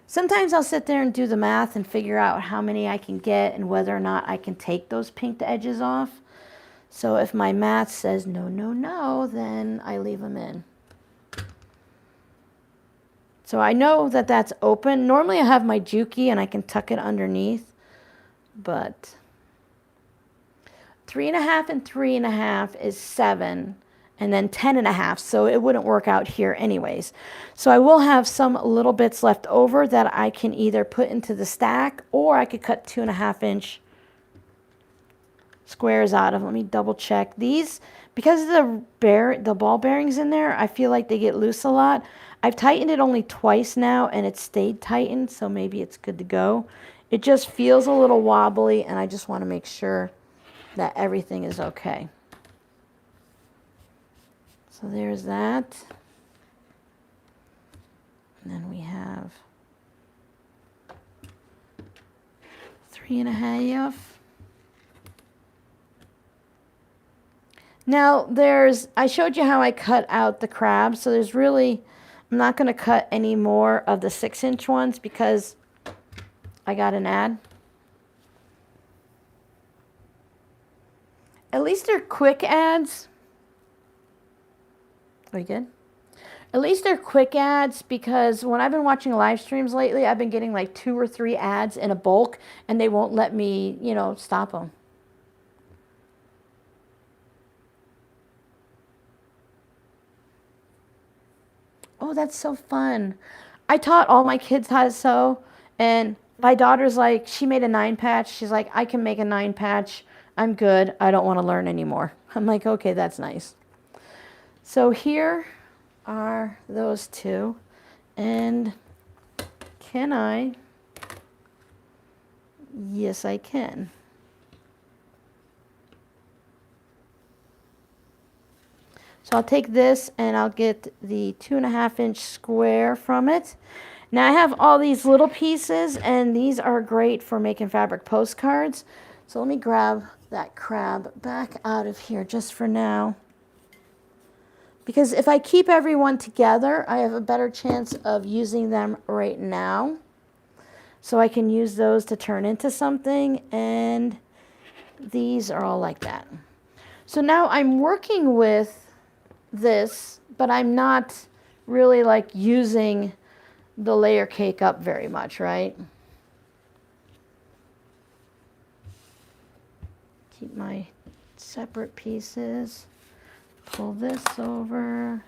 sometimes I'll sit there and do the math and figure out how many I can get and whether or not I can take those pinked edges off. So if my math says no, no, no, then I leave them in. So I know that that's open. Normally I have my Juki and I can tuck it underneath, but 3.5 and 3.5 is 7. And then 10.5, so it wouldn't work out here anyways. So I will have some little bits left over that I can either put into the stack or I could cut 2.5-inch squares out of. Let me double check. These, because of the ball bearings in there, I feel like they get loose a lot. I've tightened it only twice now and it stayed tightened, so maybe it's good to go. It just feels a little wobbly and I just want to make sure that everything is okay. So there's that. And then we have 3.5. Now I showed you how I cut out the crabs. So there's really, I'm not going to cut any more of the 6-inch ones because I got an ad. At least they're quick ads. Are you good? At least they're quick ads because when I've been watching live streams lately, I've been getting like 2 or 3 ads in a bulk and they won't let me, you know, stop them. Oh, that's so fun. I taught all my kids how to sew and my daughter's like, she made a 9 patch. She's like, I can make a 9 patch. I'm good. I don't want to learn anymore. I'm like, okay, that's nice. So here are those 2, and can I? Yes, I can. So I'll take this and I'll get the 2.5-inch square from it. Now I have all these little pieces and these are great for making fabric postcards. So let me grab that crab back out of here just for now. Because if I keep everyone together, I have a better chance of using them right now. So I can use those to turn into something, and these are all like that. So now I'm working with this, but I'm not really like using the layer cake up very much, right? Keep my separate pieces. Pull this over.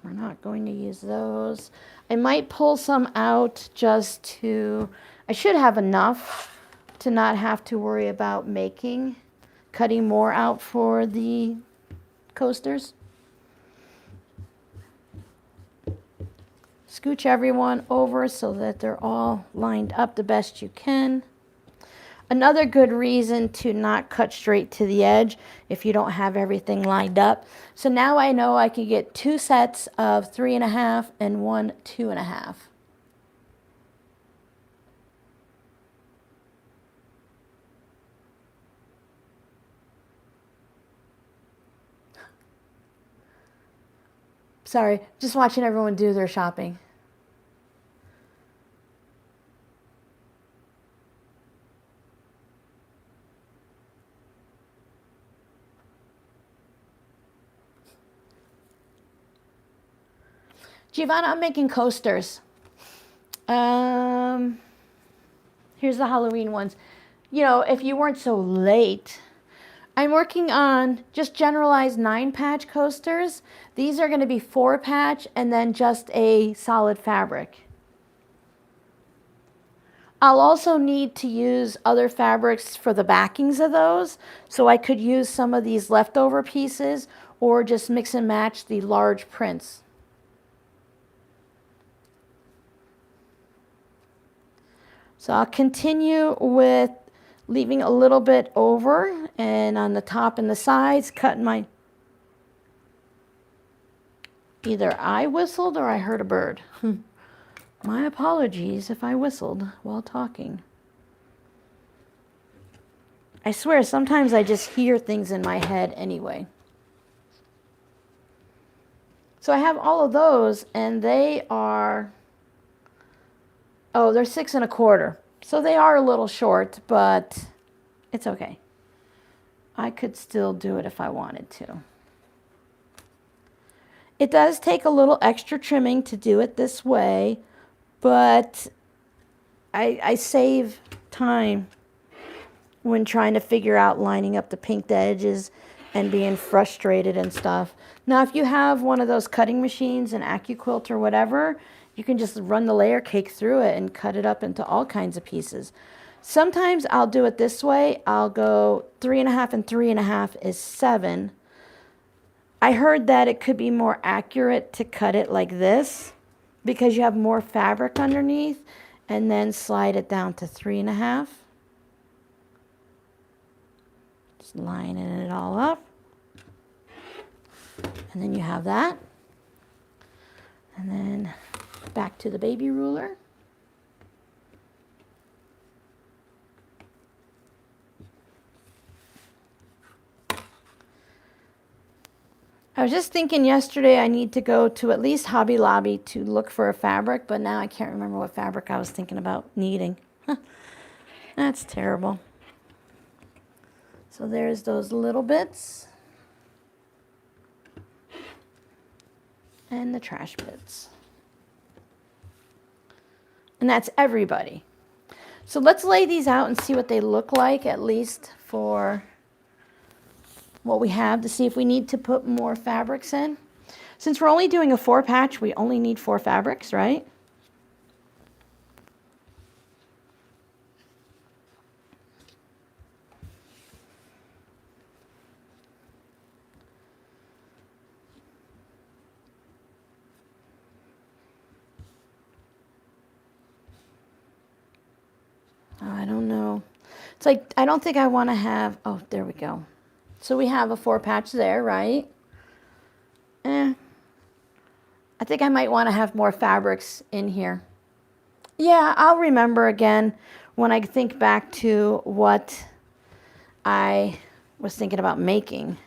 We're not going to use those. I might pull some out just to, I should have enough to not have to worry about cutting more out for the coasters. Scooch everyone over so that they're all lined up the best you can. Another good reason to not cut straight to the edge if you don't have everything lined up. So now I know I can get 2 sets of 3.5 and 1 2.5. Sorry, just watching everyone do their shopping. Giovanna, I'm making coasters. Here's the Halloween ones. You know, if you weren't so late, I'm working on just generalized 9-patch coasters. These are going to be 4-patch and then just a solid fabric. I'll also need to use other fabrics for the backings of those. So I could use some of these leftover pieces or just mix and match the large prints. So I'll continue with leaving a little bit over and on the top and the sides, cutting my, either I whistled or I heard a bird. My apologies if I whistled while talking. I swear, sometimes I just hear things in my head anyway. So I have all of those and they are, oh, they're 6 1/4. So they are a little short, but it's okay. I could still do it if I wanted to. It does take a little extra trimming to do it this way, but I save time when trying to figure out lining up the pinked edges and being frustrated and stuff. Now, if you have one of those cutting machines, an AccuQuilt or whatever, you can just run the layer cake through it and cut it up into all kinds of pieces. Sometimes I'll do it this way. I'll go 3.5 and 3.5 is 7. I heard that it could be more accurate to cut it like this because you have more fabric underneath and then slide it down to 3.5. Just lining it all up. And then you have that. And then back to the baby ruler. I was just thinking yesterday I need to go to at least Hobby Lobby to look for a fabric, but now I can't remember what fabric I was thinking about needing. That's terrible. So there's those little bits. And the trash bits. And that's everybody. So let's lay these out and see what they look like, at least for what we have, to see if we need to put more fabrics in. Since we're only doing a 4-patch, we only need 4 fabrics, right? I don't know. It's like, I don't think I want to have, oh, there we go. So we have a 4-patch there, right? I think I might want to have more fabrics in here. Yeah, I'll remember again when I think back to what I was thinking about making.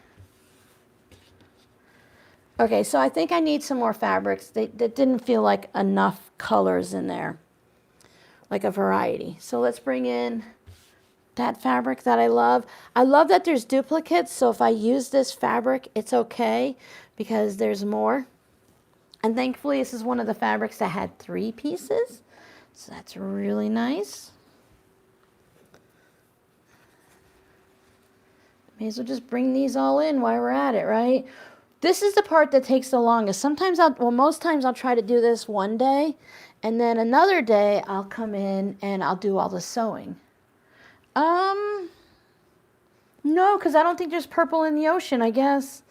Okay, so I think I need some more fabrics. That didn't feel like enough colors in there, like a variety. So let's bring in that fabric that I love. I love that there's duplicates, so if I use this fabric, it's okay because there's more. And thankfully, this is one of the fabrics that had 3 pieces. So that's really nice. May as well just bring these all in while we're at it, right? This is the part that takes the longest. Sometimes most times I'll try to do this one day, and then another day I'll come in and I'll do all the sewing. No, because I don't think there's purple in the ocean, I guess.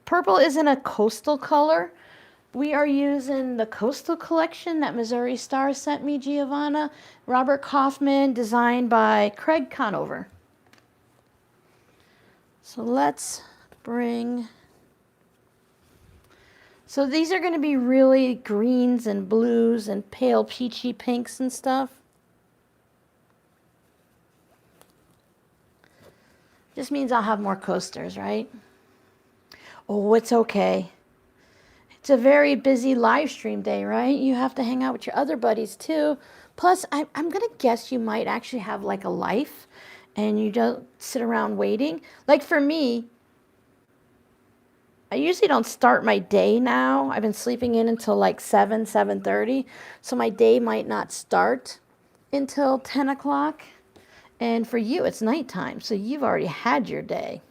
Purple isn't a coastal color. We are using the Coastal Collection that Missouri Star sent me, Giovanna. Robert Kaufman, designed by Craig Conover. So let's bring... So these are going to be really greens and blues and pale peachy pinks and stuff. Just means I'll have more coasters, right? Oh, it's okay. It's a very busy live stream day, right? You have to hang out with your other buddies too. Plus, I'm going to guess you might actually have like a life and you don't sit around waiting. Like for me, I usually don't start my day now. I've been sleeping in until like 7:30. So my day might not start until 10 o'clock. And for you, it's nighttime. So you've already had your day.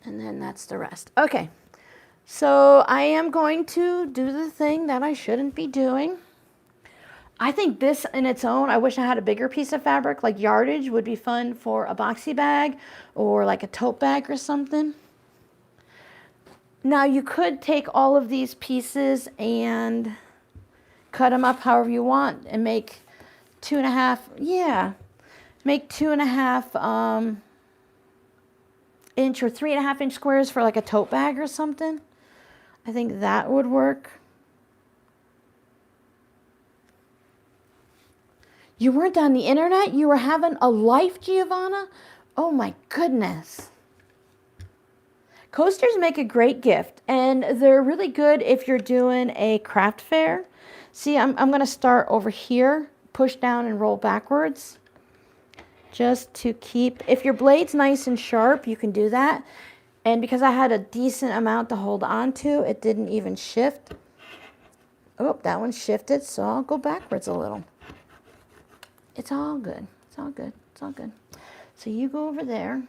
And then that's the rest. Okay. So I am going to do the thing that I shouldn't be doing. I think this in its own, I wish I had a bigger piece of fabric, like yardage would be fun for a boxy bag or like a tote bag or something. Now you could take all of these pieces and cut them up however you want and make 2.5, make 2.5 inch or 3.5 inch squares for like a tote bag or something. I think that would work. You weren't on the internet? You were having a life, Giovanna? Oh my goodness. Coasters make a great gift, and they're really good if you're doing a craft fair. See, I'm going to start over here, push down and roll backwards. Just to keep, if your blade's nice and sharp, you can do that. And because I had a decent amount to hold on to, it didn't even shift. Oh, that one shifted, so I'll go backwards a little. It's all good. It's all good. It's all good. So you go over there.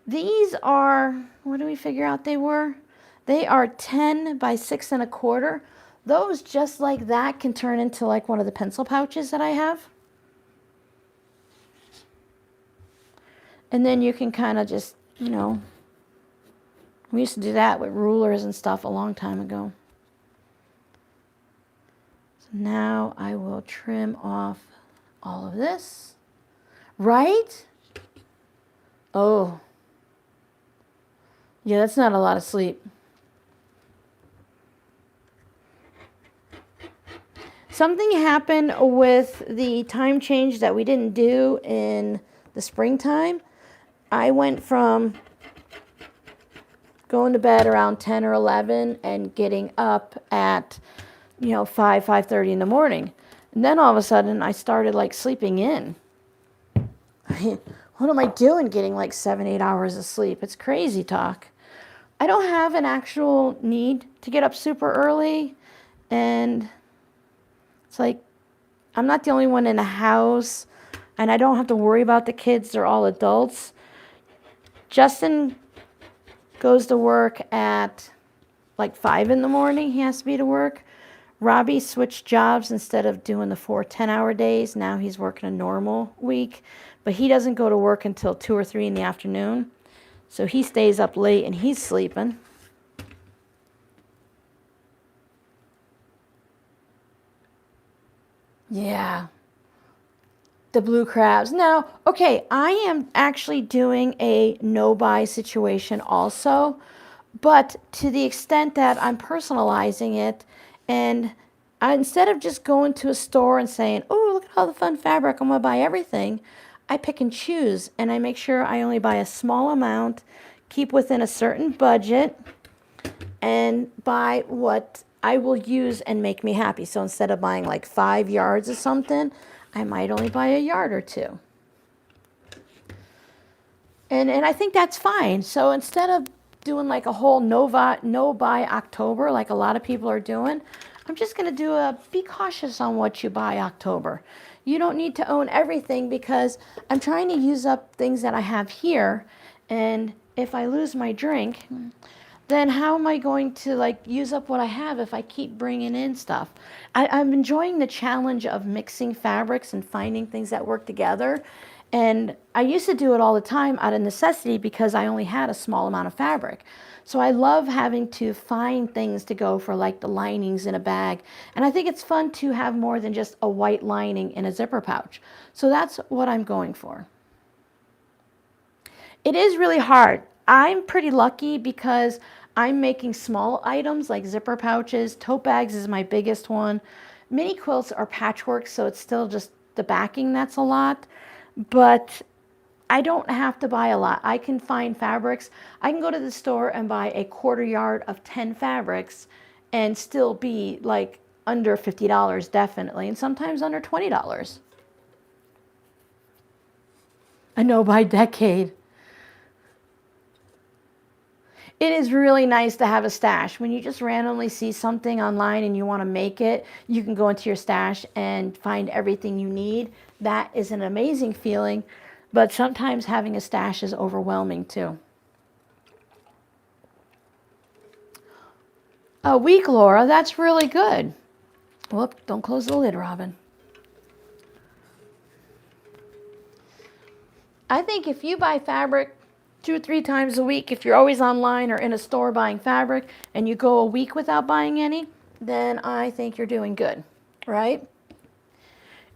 These are, what do we figure out they were? They are 10 by 6 1/4. Those just like that can turn into like one of the pencil pouches that I have. And then you can kind of just, you know, we used to do that with rulers and stuff a long time ago. So now I will trim off all of this. Right? Oh. Yeah, that's not a lot of sleep. Something happened with the time change that we didn't do in the springtime. I went from going to bed around 10 or 11 and getting up at, 5:30 in the morning. And then all of a sudden I started like sleeping in. What am I doing getting like 7-8 hours of sleep? It's crazy talk. I don't have an actual need to get up super early, and it's like I'm not the only one in the house, and I don't have to worry about the kids. They're all adults. Justin goes to work at like 5 in the morning. He has to be to work. Robbie switched jobs. Instead of doing the 4 10-hour days, now he's working a normal week, but he doesn't go to work until 2 or 3 in the afternoon. So he stays up late and he's sleeping. Yeah. The blue crabs. Now, okay, I am actually doing a no-buy situation also, but to the extent that I'm personalizing it, and instead of just going to a store and saying, oh, look at all the fun fabric, I'm going to buy everything, I pick and choose, and I make sure I only buy a small amount, keep within a certain budget, and buy what I will use and make me happy. So instead of buying like 5 yards of something, I might only buy a yard or 2. And I think that's fine. So instead of doing like a whole no buy October like a lot of people are doing, I'm just going to do a be cautious on what you buy October. You don't need to own everything because I'm trying to use up things that I have here. And if I lose my drink, then how am I going to like use up what I have if I keep bringing in stuff? I'm enjoying the challenge of mixing fabrics and finding things that work together. And I used to do it all the time out of necessity because I only had a small amount of fabric. So I love having to find things to go for like the linings in a bag. And I think it's fun to have more than just a white lining in a zipper pouch. So that's what I'm going for. It is really hard. I'm pretty lucky because I'm making small items like zipper pouches. Tote bags is my biggest one. Mini quilts are patchwork, so it's still just the backing that's a lot. But I don't have to buy a lot. I can find fabrics. I can go to the store and buy a quarter yard of 10 fabrics and still be like under $50 definitely, and sometimes under $20. I know, by decade. It is really nice to have a stash. When you just randomly see something online and you want to make it, you can go into your stash and find everything you need. That is an amazing feeling, but sometimes having a stash is overwhelming too. A week, Laura, that's really good. Whoop, don't close the lid, Robin. I think if you buy fabric 2 or 3 times a week, if you're always online or in a store buying fabric and you go a week without buying any, then I think you're doing good, right?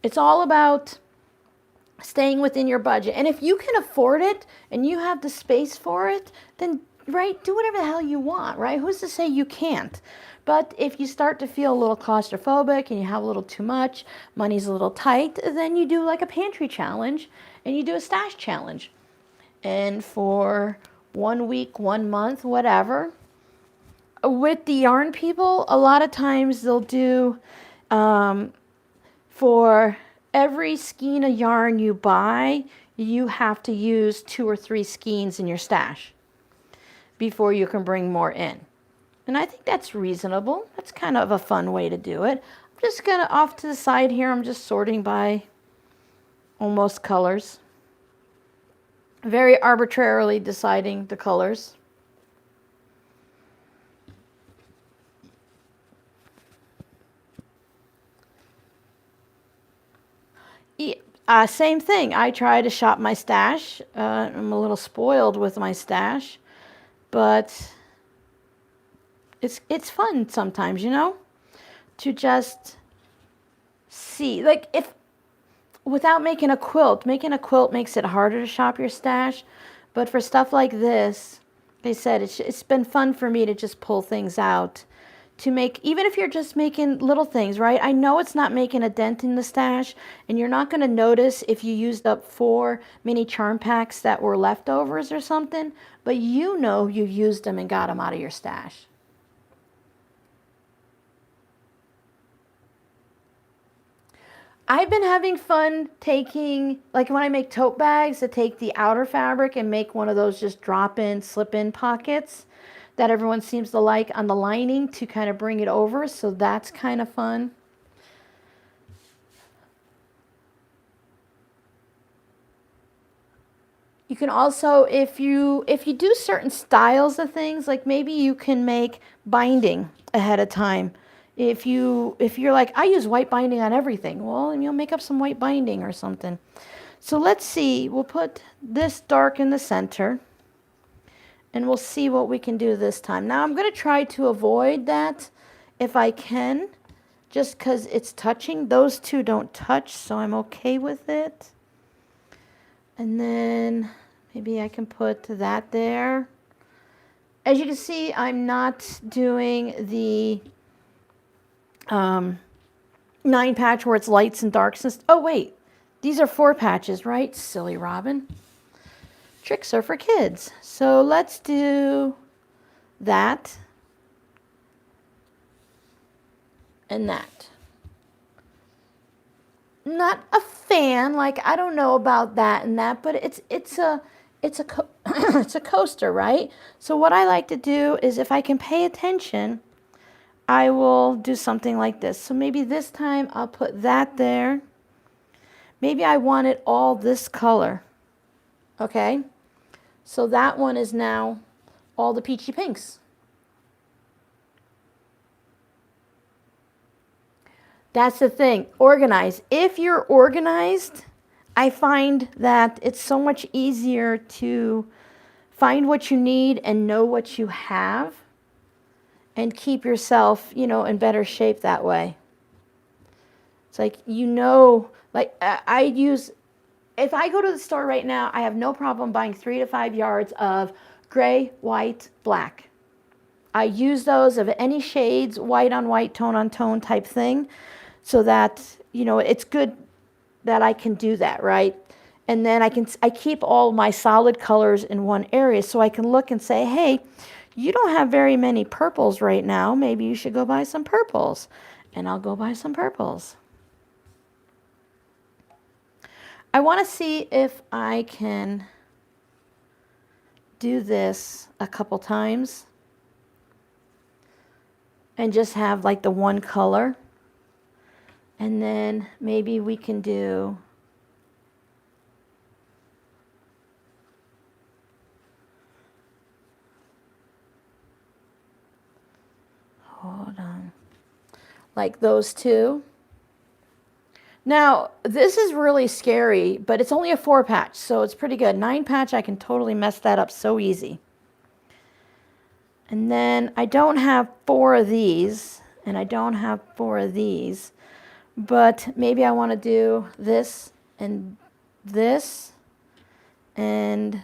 It's all about staying within your budget. And if you can afford it and you have the space for it, then right, do whatever the hell you want, right? Who's to say you can't? But if you start to feel a little claustrophobic and you have a little too much, money's a little tight, then you do like a pantry challenge and you do a stash challenge. And for 1 week, 1 month, whatever. With the yarn people, a lot of times they'll do for every skein of yarn you buy, you have to use 2 or 3 skeins in your stash before you can bring more in. And I think that's reasonable. That's kind of a fun way to do it. I'm just going to off to the side here, I'm just sorting by almost colors. Very arbitrarily deciding the colors. Same thing. I try to shop my stash. I'm a little spoiled with my stash, but it's fun sometimes, you know, to just see. Like if without making a quilt makes it harder to shop your stash. But for stuff like this, like I said, it's been fun for me to just pull things out to make, even if you're just making little things, right? I know it's not making a dent in the stash, and you're not going to notice if you used up 4 mini charm packs that were leftovers or something, but you know you used them and got them out of your stash. I've been having fun taking, like when I make tote bags, to take the outer fabric and make one of those just drop-in, slip-in pockets that everyone seems to like on the lining to kind of bring it over. So that's kind of fun. You can also, if you do certain styles of things, like maybe you can make binding ahead of time. If you're like, I use white binding on everything, well, you'll make up some white binding or something. So let's see, we'll put this dark in the center and we'll see what we can do this time. Now I'm going to try to avoid that if I can, just because it's touching. Those two don't touch, so I'm okay with it. And then maybe I can put that there. As you can see, I'm not doing the 9 patch where it's lights and darks. Oh wait, these are 4 patches, right? Silly Robin. Tricks are for kids. So let's do that and that. Not a fan, like I don't know about that and that, but it's it's a it's a coaster, right? So what I like to do is if I can pay attention, I will do something like this. So maybe this time I'll put that there. Maybe I want it all this color. Okay? So that one is now all the peachy pinks. That's the thing. Organize. If you're organized, I find that it's so much easier to find what you need and know what you have and keep yourself, in better shape that way. It's like, like I use, if I go to the store right now, I have no problem buying 3 to 5 yards of gray, white, black. I use those of any shades, white on white, tone on tone type thing, so that, it's good that I can do that, right? And then I keep all my solid colors in one area so I can look and say, hey, you don't have very many purples right now. Maybe you should go buy some purples. And I'll go buy some purples. I want to see if I can do this a couple times and just have like the one color. And then maybe we can do hold on, like those two. Now, this is really scary, but it's only a 4 patch, so it's pretty good. 9 patch, I can totally mess that up so easy. And then I don't have 4 of these, and I don't have 4 of these, but maybe I want to do this and this and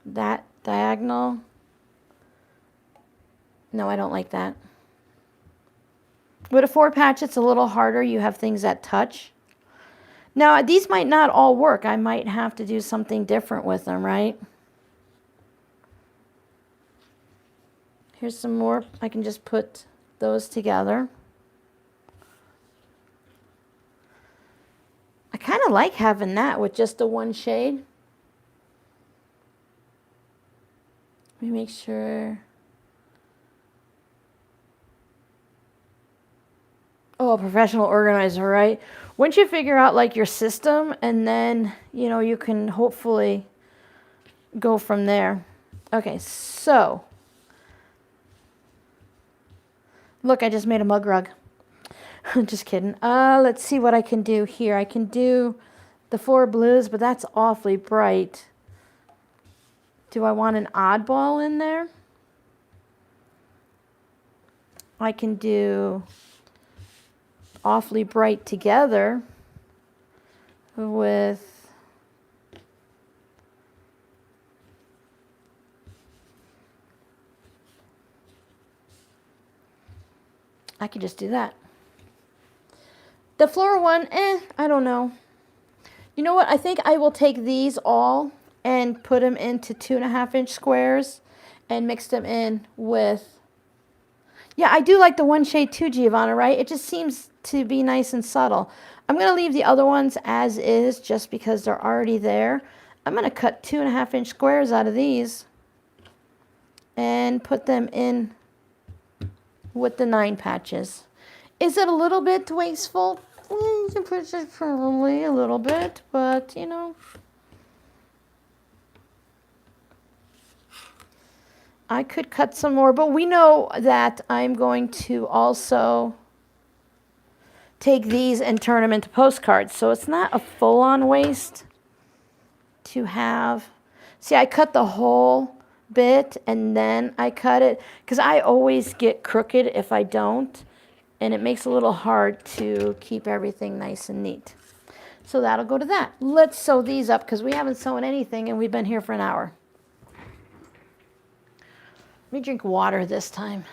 that diagonal. No, I don't like that. With a 4 patch, it's a little harder. You have things that touch. Now, these might not all work. I might have to do something different with them, right? Here's some more. I can just put those together. I kind of like having that with just the one shade. Let me make sure. Oh, a professional organizer, right? Once you figure out like your system, and then, you can hopefully go from there. Okay, so. Look, I just made a mug rug. Just kidding. Let's see what I can do here. I can do the 4 blues, but that's awfully bright. Do I want an oddball in there? I can do awfully bright together with I could just do that. The floral one, I don't know. You know what? I think I will take these all and put them into 2.5-inch squares and mix them in with. Yeah, I do like the one shade too, Giovanna, right? It just seems to be nice and subtle. I'm going to leave the other ones as is just because they're already there. I'm going to cut 2.5-inch squares out of these and put them in with the 9 patches. Is it a little bit wasteful? Probably a little bit, but I could cut some more, but we know that I'm going to also take these and turn them into postcards, so it's not a full-on waste to have. See, I cut the whole bit and then I cut it because I always get crooked if I don't, and it makes it a little hard to keep everything nice and neat. So that'll go to that. Let's sew these up because we haven't sewn anything and we've been here for an hour. Let me drink water this time.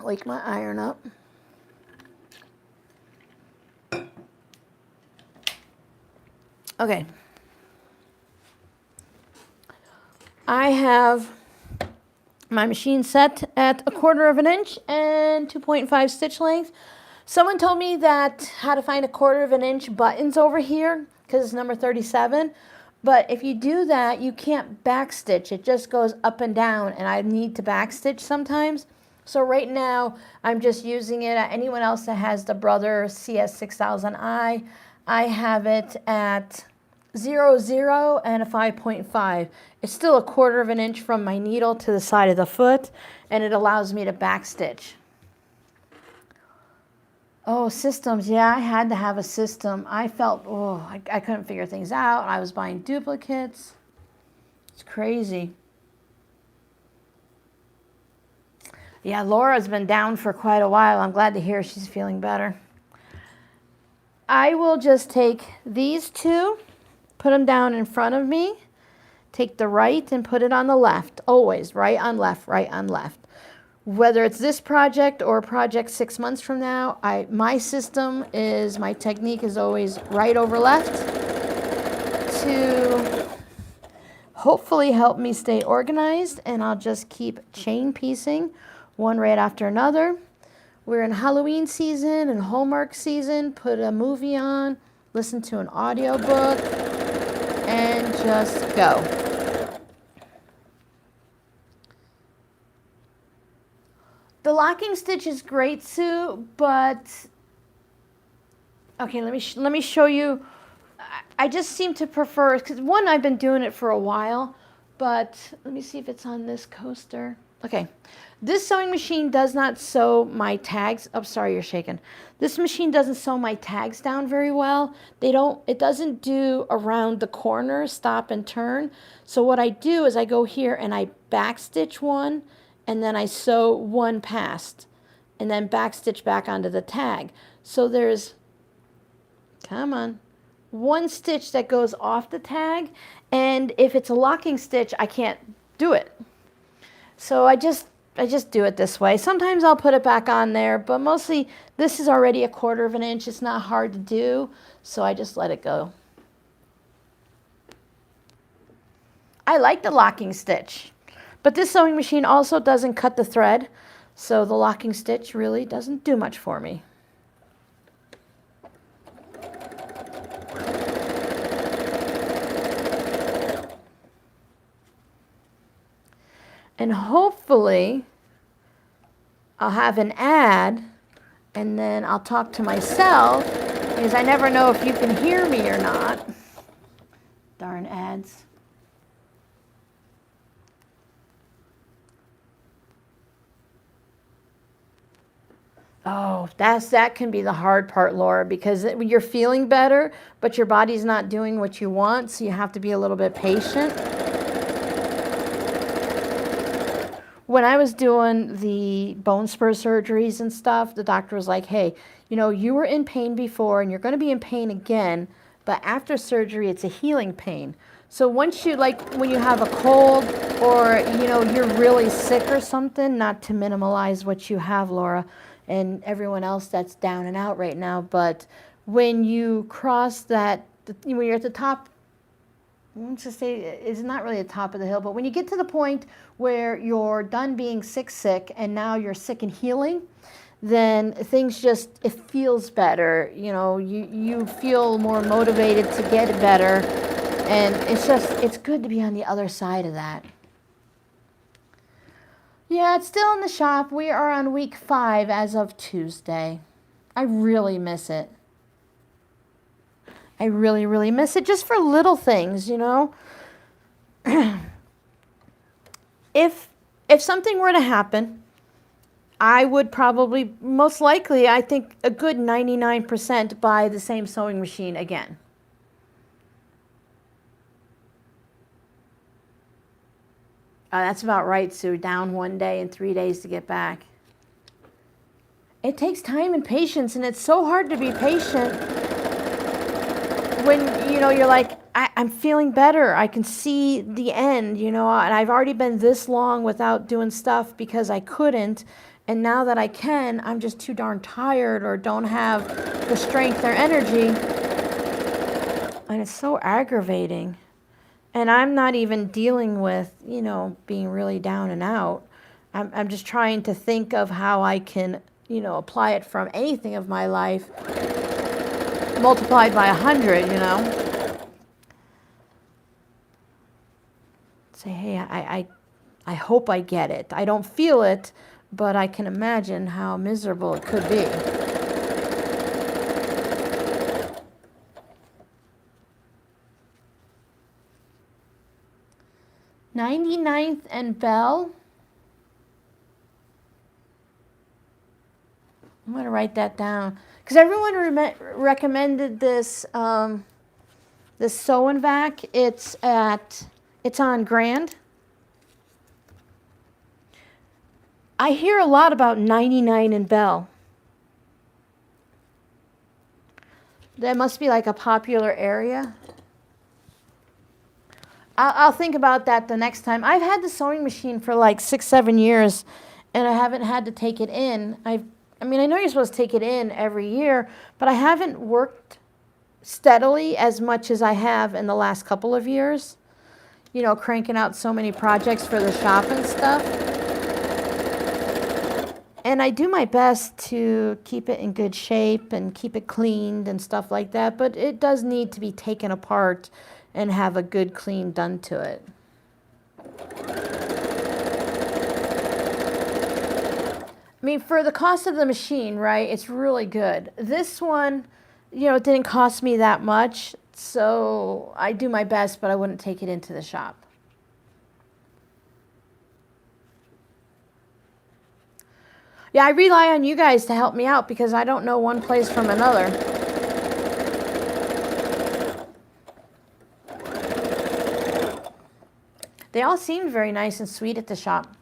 Wake my iron up. Okay. I have my machine set at 1/4 inch and 2.5 stitch length. Someone told me that how to find 1/4 of an inch buttons over here because it's number 37. But if you do that, you can't backstitch. It just goes up and down, and I need to backstitch sometimes. So right now, I'm just using it. Anyone else that has the Brother CS6000i, I have it at 0.0 and a 5.5. It's still 1/4 of an inch from my needle to the side of the foot, and it allows me to backstitch. Oh, systems. Yeah, I had to have a system. I felt, I couldn't figure things out. I was buying duplicates. It's crazy. Yeah, Laura's been down for quite a while. I'm glad to hear she's feeling better. I will just take these two, put them down in front of me, take the right and put it on the left. Always right on left, right on left. Whether it's this project or a project 6 months from now, my technique is always right over left to hopefully help me stay organized, and I'll just keep chain piecing one right after another. We're in Halloween season and Hallmark season. Put a movie on, listen to an audiobook, and just go. The locking stitch is great, Sue, but okay, let me show you. I just seem to prefer, because one, I've been doing it for a while, but let me see if it's on this coaster. Okay, this sewing machine does not sew my tags. Oh, sorry, you're shaking. This machine doesn't sew my tags down very well. It doesn't do around the corner, stop and turn. So what I do is I go here and I backstitch one, and then I sew one past, and then backstitch back onto the tag. So there's, come on, one stitch that goes off the tag, and if it's a locking stitch, I can't do it. So I just do it this way. Sometimes I'll put it back on there, but mostly this is already 1/4 of an inch. It's not hard to do, so I just let it go. I like the locking stitch, but this sewing machine also doesn't cut the thread, so the locking stitch really doesn't do much for me. And hopefully I'll have an ad, and then I'll talk to myself, because I never know if you can hear me or not. Darn ads. Oh, that can be the hard part, Laura, because you're feeling better, but your body's not doing what you want, so you have to be a little bit patient. When I was doing the bone spur surgeries and stuff, the doctor was like, hey, you were in pain before and you're going to be in pain again, but after surgery, it's a healing pain. So once you, like when you have a cold or, you're really sick or something, not to minimize what you have, Laura, and everyone else that's down and out right now, but when you cross that, when you're at the top, let's just say it's not really the top of the hill, but when you get to the point where you're done being sick, and now you're sick and healing, then things it feels better. You feel more motivated to get better, and it's good to be on the other side of that. Yeah, it's still in the shop. We are on week 5 as of Tuesday. I really miss it. I really, really miss it, just for little things, If something were to happen, I would probably, most likely, I think a good 99% buy the same sewing machine again. That's about right, Sue. Down one day and 3 days to get back. It takes time and patience, and it's so hard to be patient when, you're like, I'm feeling better. I can see the end, and I've already been this long without doing stuff because I couldn't. And now that I can, I'm just too darn tired or don't have the strength or energy. And it's so aggravating. And I'm not even dealing with, being really down and out. I'm just trying to think of how I can you know, apply it from anything of my life multiplied by 100, you know. Say, hey, I hope I get it. I don't feel it, but I can imagine how miserable it could be. 99th and Bell. I'm going to write that down because everyone recommended this this sew and vac. It's on Grand. I hear a lot about 99 and Bell. That must be like a popular area. I'll think about that the next time. I've had the sewing machine for like 6-7 years, and I haven't had to take it in. I mean, I know you're supposed to take it in every year, but I haven't worked steadily as much as I have in the last couple of years. You know, cranking out so many projects for the shop and stuff. And I do my best to keep it in good shape and keep it cleaned and stuff like that, but it does need to be taken apart and have a good clean done to it. I mean, for the cost of the machine, right, it's really good. This one, you know, it didn't cost me that much, so I do my best, but I wouldn't take it into the shop. Yeah, I rely on you guys to help me out because I don't know one place from another. They all seemed very nice and sweet at the shop.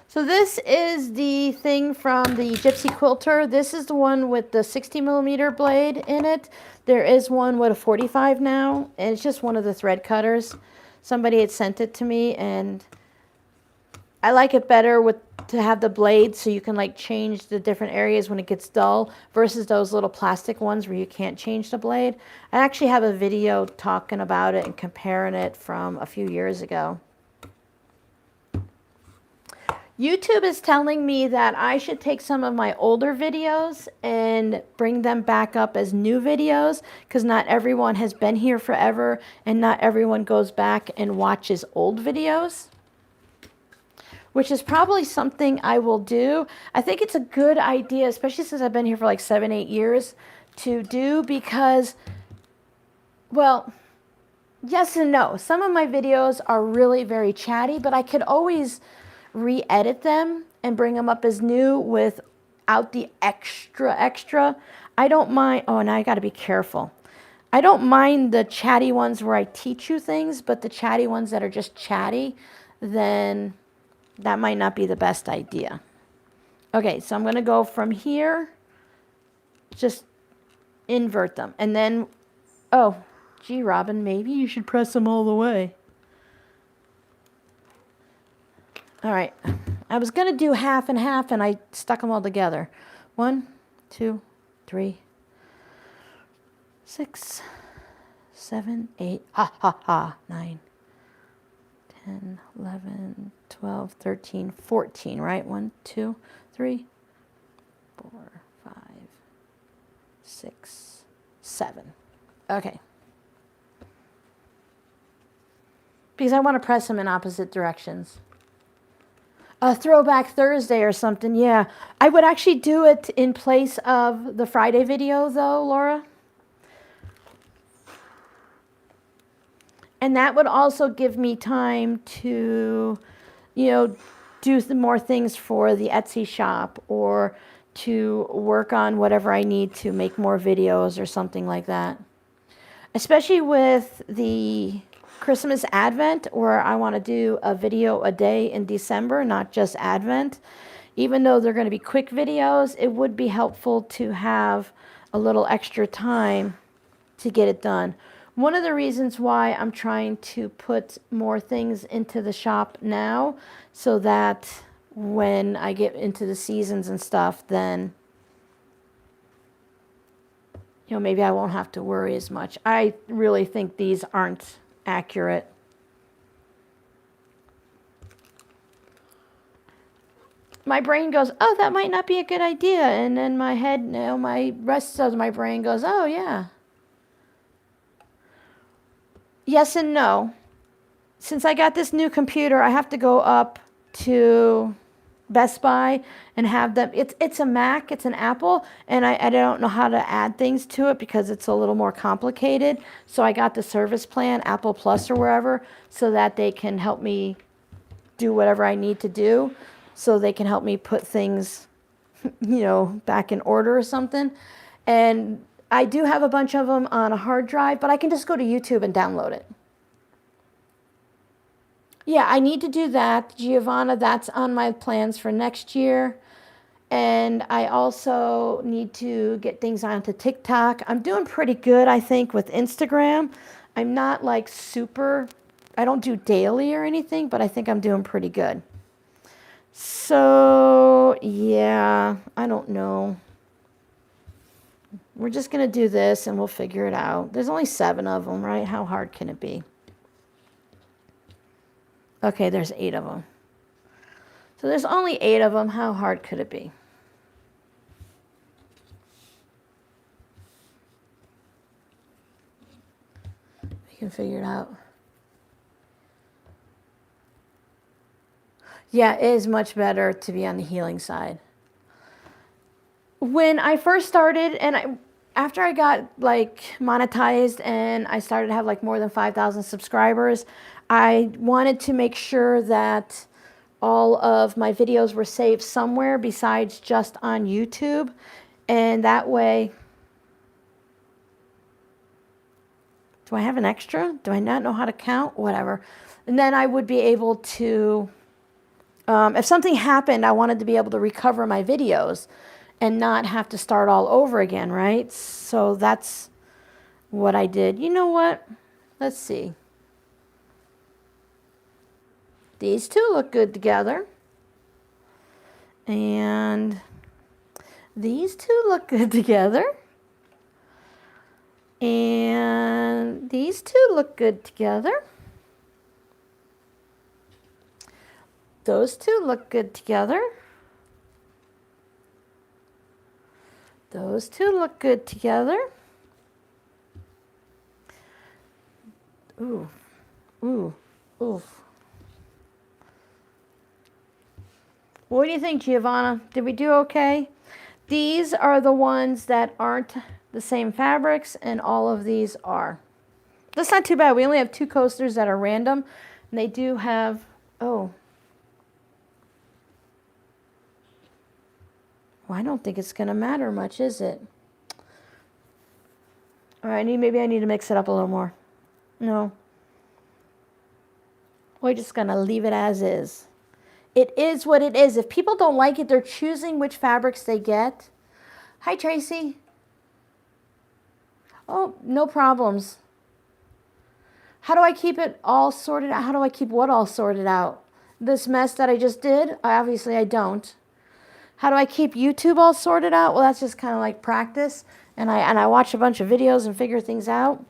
So this is the thing from the Gypsy Quilter. This is the one with the 60mm blade in it. There is one with a 45 now, and it's just one of the thread cutters. Somebody had sent it to me, and I like it better to have the blade so you can like change the different areas when it gets dull versus those little plastic ones where you can't change the blade. I actually have a video talking about it and comparing it from a few years ago. YouTube is telling me that I should take some of my older videos and bring them back up as new videos because not everyone has been here forever and not everyone goes back and watches old videos, which is probably something I will do. I think it's a good idea, especially since I've been here for like 7-8 years, to do because, well, yes and no. Some of my videos are really very chatty, but I could always re-edit them and bring them up as new without the extra. I don't mind. Oh, now I got to be careful. I don't mind the chatty ones where I teach you things, but the chatty ones that are just chatty, then that might not be the best idea. Okay, so I'm going to go from here, just invert them. And then, oh, gee, Robin, maybe you should press them all the way. All right, I was going to do half and half, and I stuck them all together. 1, 2, 3, 6, 7, 8, 9, 10, 11, 12, 13, 14, right? 1, 2, 3, 4, 5, 6, 7. Okay. Because I want to press them in opposite directions. A throwback Thursday or something, yeah. I would actually do it in place of the Friday video, though, Laura. And that would also give me time to, you know, do some more things for the Etsy shop or to work on whatever I need to make more videos or something like that. Especially with the Christmas Advent, where I want to do a video a day in December, not just Advent. Even though they're going to be quick videos, it would be helpful to have a little extra time to get it done. One of the reasons why I'm trying to put more things into the shop now, so that when I get into the seasons and stuff, then, you know, maybe I won't have to worry as much. I really think these aren't accurate. My brain goes, oh, that might not be a good idea. And then my head, you know, my rest of my brain goes, oh, yeah. Yes and no. Since I got this new computer, I have to go up to Best Buy and have them. It's a Mac, it's an Apple, and I don't know how to add things to it because it's a little more complicated. So I got the service plan, Apple Plus or wherever, so that they can help me do whatever I need to do. So they can help me put things, you know, back in order or something. And I do have a bunch of them on a hard drive, but I can just go to YouTube and download it. Yeah, I need to do that. Giovanna, that's on my plans for next year. And I also need to get things onto TikTok. I'm doing pretty good, I think, with Instagram. I'm not like super, I don't do daily or anything, but I think I'm doing pretty good. So, yeah, I don't know. We're just going to do this and we'll figure it out. There's only 7 of them, right? How hard can it be? Okay, there's 8 of them. So there's only 8 of them. How hard could it be? We can figure it out. Yeah, it is much better to be on the healing side. When I first started, and after I got like monetized and I started to have like more than 5,000 subscribers, I wanted to make sure that all of my videos were saved somewhere besides just on YouTube. And that way, do I have an extra? Do I not know how to count? Whatever. And then I would be able to, if something happened, I wanted to be able to recover my videos and not have to start all over again, right? So that's what I did. You know what? Let's see. These two look good together. And these two look good together. And these two look good together. Those two look good together. Those two look good together. Ooh, ooh, ooh. What do you think, Giovanna? Did we do okay? These are the ones that aren't the same fabrics, and all of these are. That's not too bad. We only have 2 coasters that are random, and they do have, oh. Well, I don't think it's going to matter much, is it? All right, maybe I need to mix it up a little more. No. We're just going to leave it as is. It is what it is. If people don't like it, they're choosing which fabrics they get. Hi, Tracy. Oh, no problems. How do I keep it all sorted out? How do I keep what all sorted out? This mess that I just did? Obviously, I don't. How do I keep YouTube all sorted out? Well, that's just kind of like practice. And I watch a bunch of videos and figure things out.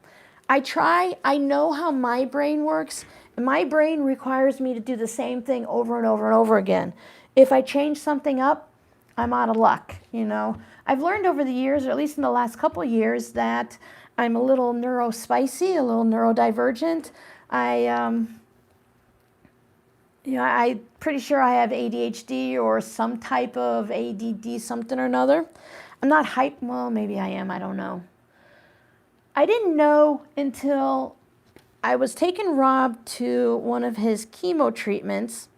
I know how my brain works. And my brain requires me to do the same thing over and over and over again. If I change something up, I'm out of luck, you know. I've learned over the years, or at least in the last couple of years, that I'm a little neurospicy, a little neurodivergent. I'm pretty sure I have ADHD or some type of ADD, something or another. I'm not hype. Well, maybe I am. I don't know. I didn't know until I was taking Rob to one of his chemo treatments,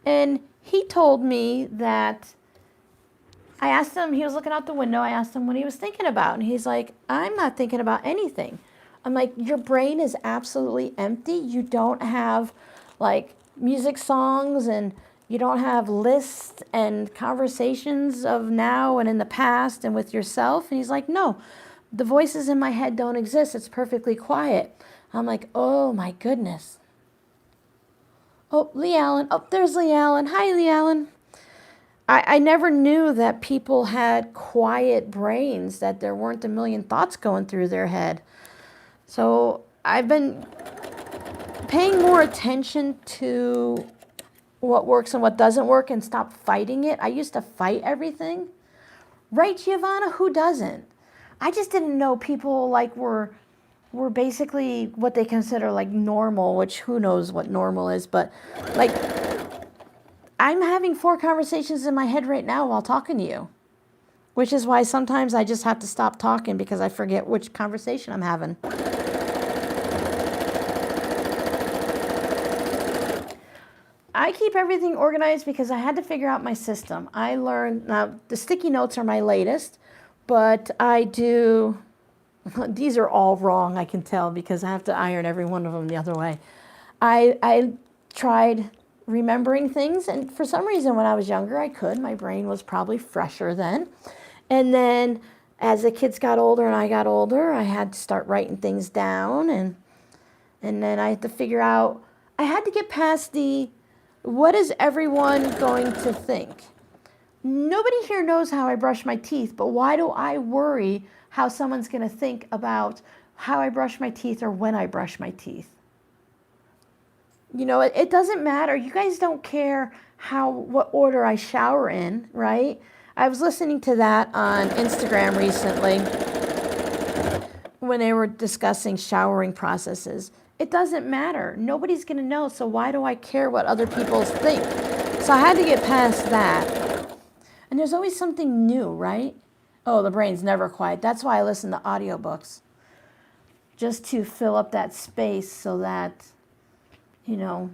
and he told me that, I asked him, he was looking out the window, I asked him what he was thinking about, and he's like, I'm not thinking about anything. I'm like, your brain is absolutely empty. You don't have like music songs, and you don't have lists and conversations of now and in the past and with yourself. And he's like, no, the voices in my head don't exist. It's perfectly quiet. I'm like, oh my goodness. Oh, Lee Allen. Oh, there's Lee Allen. Hi, Lee Allen. I never knew that people had quiet brains, that there weren't a million thoughts going through their head. So I've been paying more attention to what works and what doesn't work and stop fighting it. I used to fight everything. Right, Giovanna? Who doesn't? I just didn't know people like were basically what they consider like normal, which who knows what normal is, but like I'm having 4 conversations in my head right now while talking to you, which is why sometimes I just have to stop talking because I forget which conversation I'm having. I keep everything organized because I had to figure out my system. I learned, now the sticky notes are my latest, but I do, these are all wrong, I can tell, because I have to iron every one of them the other way. I tried remembering things, and for some reason when I was younger I could. My brain was probably fresher then. And then as the kids got older and I got older, I had to start writing things down, and then I had to figure out, I had to get past the, what is everyone going to think? Nobody here knows how I brush my teeth, but why do I worry how someone's going to think about how I brush my teeth or when I brush my teeth? You know, it doesn't matter. You guys don't care what order I shower in, right? I was listening to that on Instagram recently when they were discussing showering processes. It doesn't matter. Nobody's going to know, so why do I care what other people think? So I had to get past that. And there's always something new, right? Oh, the brain's never quiet. That's why I listen to audiobooks, just to fill up that space so that, you know,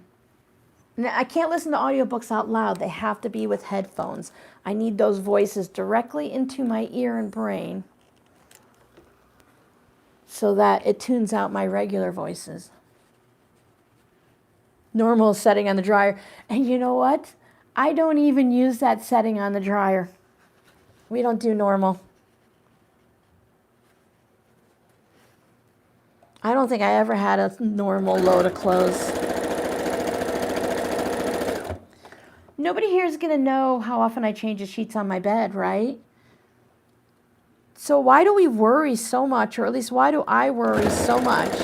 I can't listen to audiobooks out loud. They have to be with headphones. I need those voices directly into my ear and brain so that it tunes out my regular voices. Normal setting on the dryer. And you know what? I don't even use that setting on the dryer. We don't do normal. I don't think I ever had a normal load of clothes. Nobody here is going to know how often I change the sheets on my bed, right? So why do we worry so much, or at least why do I worry so much?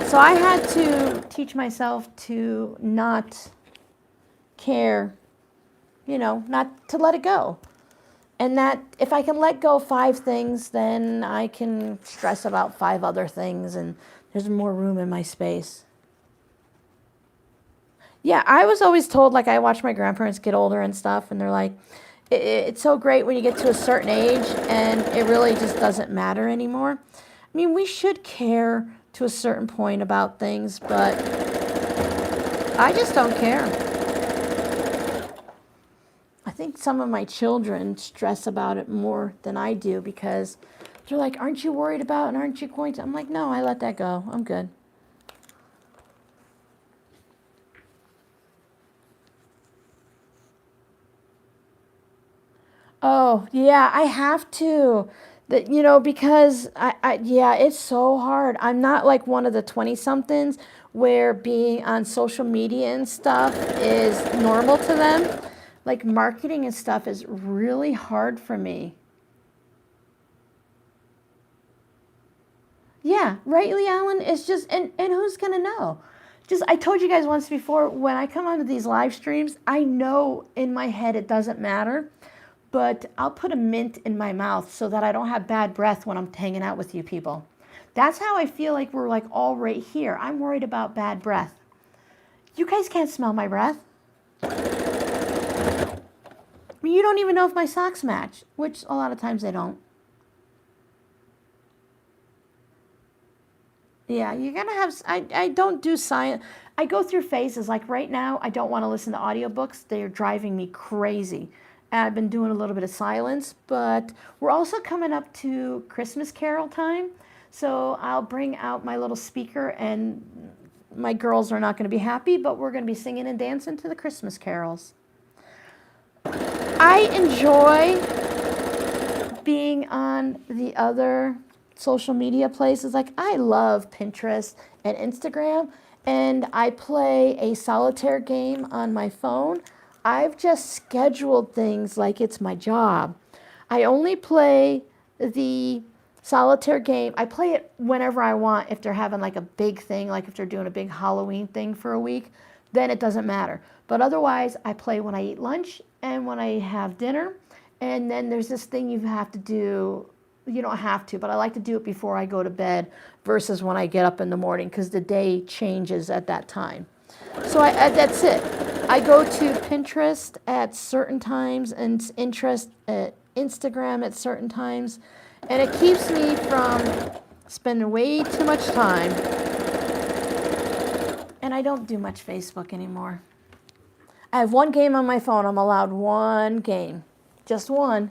So I had to teach myself to not care, you know, not to let it go. And that if I can let go 5 things, then I can stress about 5 other things, and there's more room in my space. Yeah, I was always told, like, I watched my grandparents get older and stuff, and they're like, it's so great when you get to a certain age, and it really just doesn't matter anymore. I mean, we should care to a certain point about things, but I just don't care. I think some of my children stress about it more than I do because they're like, aren't you worried about and aren't you going to? I'm like, no, I let that go. I'm good. Oh, yeah, I have to. That, you know, because yeah, it's so hard. I'm not like one of the 20-somethings where being on social media and stuff is normal to them. Like marketing and stuff is really hard for me. Yeah, right, Lee Allen? It's just, and who's going to know? Just, I told you guys once before, when I come onto these live streams, I know in my head it doesn't matter, but I'll put a mint in my mouth so that I don't have bad breath when I'm hanging out with you people. That's how I feel like we're like all right here. I'm worried about bad breath. You guys can't smell my breath. I mean, you don't even know if my socks match, which a lot of times they don't. Yeah, you're going to have, I don't do science. I go through phases. Like right now, I don't want to listen to audiobooks. They're driving me crazy. And I've been doing a little bit of silence, but we're also coming up to Christmas Carol time. So I'll bring out my little speaker, and my girls are not going to be happy, but we're going to be singing and dancing to the Christmas carols. I enjoy being on the other social media places. Like I love Pinterest and Instagram, and I play a solitaire game on my phone, I've just scheduled things like it's my job. I only play the solitaire game. I play it whenever I want. If they're having like a big thing, like if they're doing a big Halloween thing for a week, then it doesn't matter. But otherwise, I play when I eat lunch and when I have dinner. And then there's this thing you have to do. You don't have to, but I like to do it before I go to bed versus when I get up in the morning because the day changes at that time. So that's it. I go to Pinterest at certain times and Instagram at certain times, and it keeps me from spending way too much time. And I don't do much Facebook anymore. I have one game on my phone. I'm allowed one game, just one.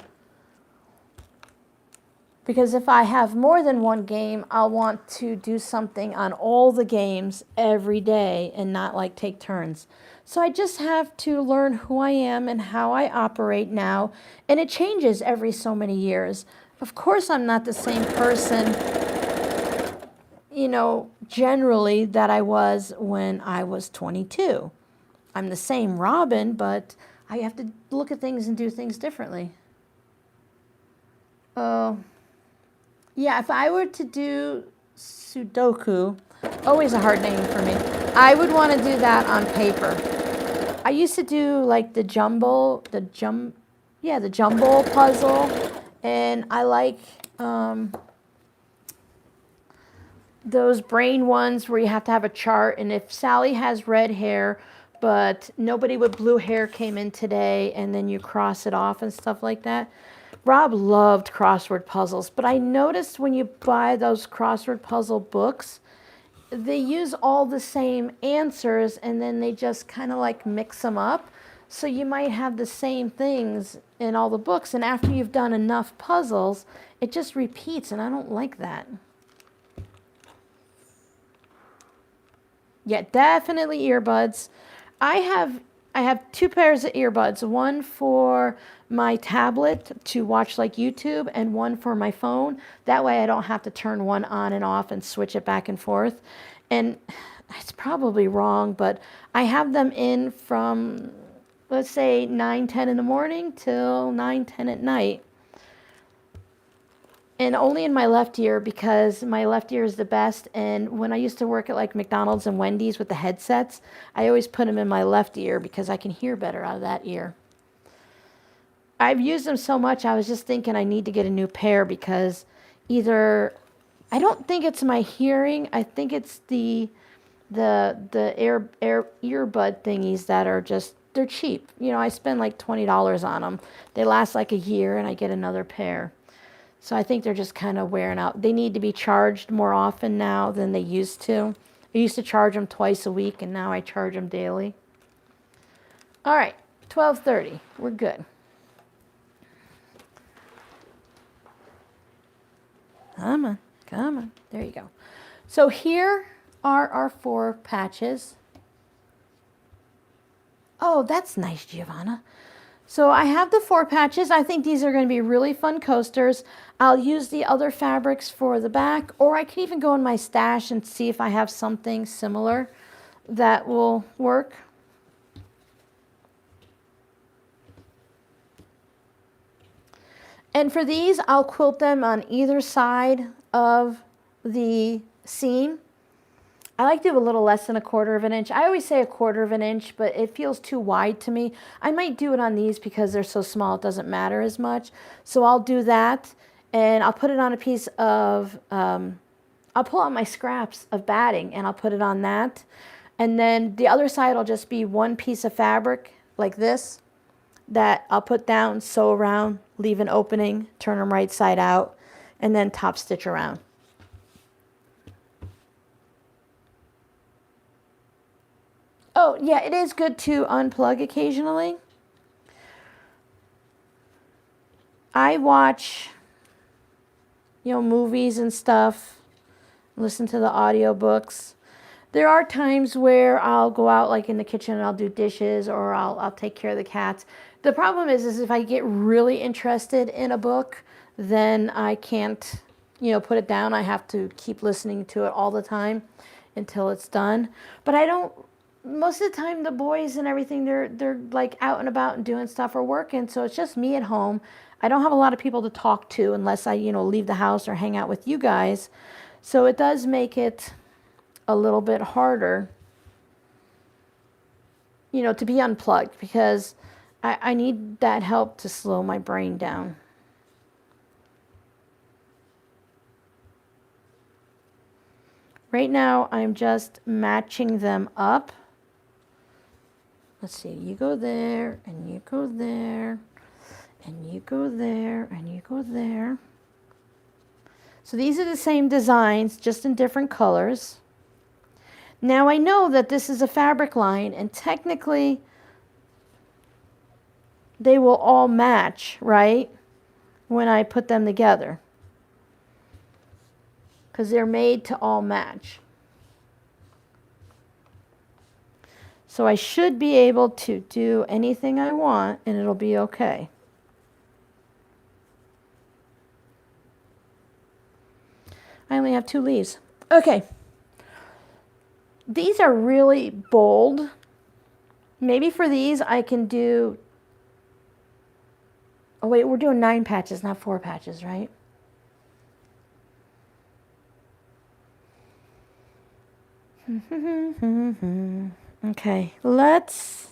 Because if I have more than one game, I'll want to do something on all the games every day and not like take turns. So I just have to learn who I am and how I operate now. And it changes every so many years. Of course, I'm not the same person, generally that I was when I was 22. I'm the same Robin, but I have to look at things and do things differently. Yeah, if I were to do Sudoku, always a hard name for me, I would want to do that on paper. I used to do like the jumble puzzle, and I like those brain ones where you have to have a chart, and if Sally has red hair, but nobody with blue hair came in today, and then you cross it off and stuff like that. Rob loved crossword puzzles, but I noticed when you buy those crossword puzzle books, they use all the same answers and then they just kind of like mix them up. So you might have the same things in all the books, and after you've done enough puzzles, it just repeats, and I don't like that. Yeah, definitely earbuds. I have two pairs of earbuds, one for my tablet to watch like YouTube and one for my phone. That way I don't have to turn one on and off and switch it back and forth. And it's probably wrong, but I have them in from, let's say, 9-10 in the morning till 9-10 at night. And only in my left ear because my left ear is the best. And when I used to work at like McDonald's and Wendy's with the headsets, I always put them in my left ear because I can hear better out of that ear. I've used them so much, I was just thinking I need to get a new pair because either, I don't think it's my hearing, I think it's the earbud thingies that are just, they're cheap. I spend like $20 on them. They last like a year and I get another pair. So I think they're just kind of wearing out. They need to be charged more often now than they used to. I used to charge them twice a week, and now I charge them daily. All right, 12:30. We're good. Come on, come on. There you go. So here are our 4 patches. Oh, that's nice, Giovanna. So I have the 4 patches. I think these are going to be really fun coasters. I'll use the other fabrics for the back, or I can even go in my stash and see if I have something similar that will work. And for these, I'll quilt them on either side of the seam. I like to do a little less than 1/4 of an inch. I always say 1/4 of an inch, but it feels too wide to me. I might do it on these because they're so small it doesn't matter as much. So I'll do that, and I'll put it on a piece of, I'll pull out my scraps of batting and I'll put it on that. And then the other side will just be one piece of fabric like this that I'll put down, sew around, leave an opening, turn them right side out, and then top stitch around. Oh, yeah, it is good to unplug occasionally. I watch, movies and stuff, listen to the audiobooks. There are times where I'll go out like in the kitchen and I'll do dishes, or I'll take care of the cats. The problem is if I get really interested in a book, then I can't, put it down. I have to keep listening to it all the time. until it's done. But I don't, most of the time the boys and everything, they're like out and about and doing stuff or working, so it's just me at home. I don't have a lot of people to talk to unless I, leave the house or hang out with you guys. So it does make it a little bit harder, to be unplugged, because I need that help to slow my brain down. Right now, I'm just matching them up. Let's see, you go there, and you go there, and you go there, and you go there. So these are the same designs, just in different colors. Now I know that this is a fabric line, and technically they will all match, right, when I put them together, because they're made to all match. So I should be able to do anything I want, and it'll be okay. I only have 2 leaves. Okay. These are really bold. Maybe for these I can do, oh wait, we're doing 9 patches, not 4 patches, right? Okay, let's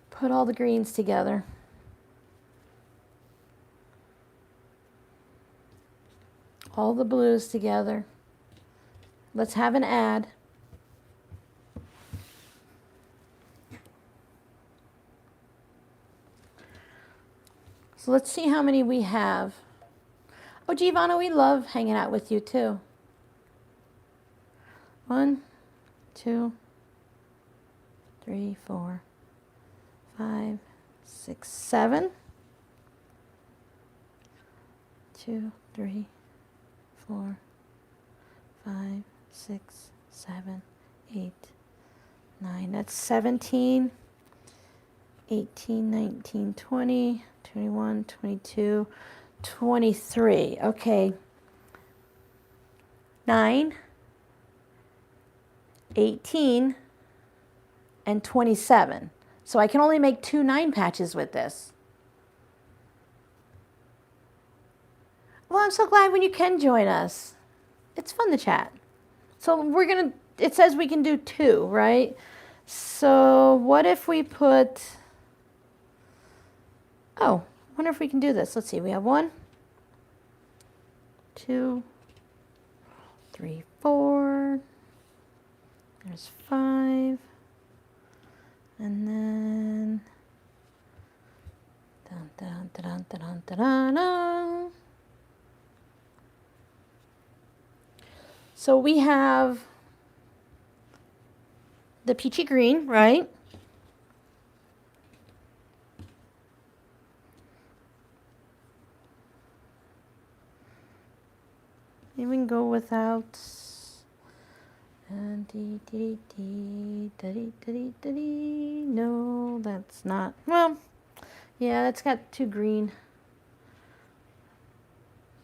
put all the greens together. All the blues together. Let's have an ad. So let's see how many we have. Oh, Giovanna, we love hanging out with you too. 1, 2, 3, 4, 5, 6, 7. 2, 3, 4, 5, 6, 7, 8, 9. That's 17, 18, 19, 20, 21, 22, 23. Okay. 9, 18, and 27. So I can only make 2 9 patches with this. Well, I'm so glad when you can join us. It's fun to chat. So it says we can do 2, right? So what if we put, oh, I wonder if we can do this. Let's see, we have 1, 2, 3, 4. There's 5. And then, dun, dun, dun, dun, dun, dun, dun, dun. So we have the peachy green, right? Maybe we can go without. No, that's not. Well, yeah, that's got 2 green.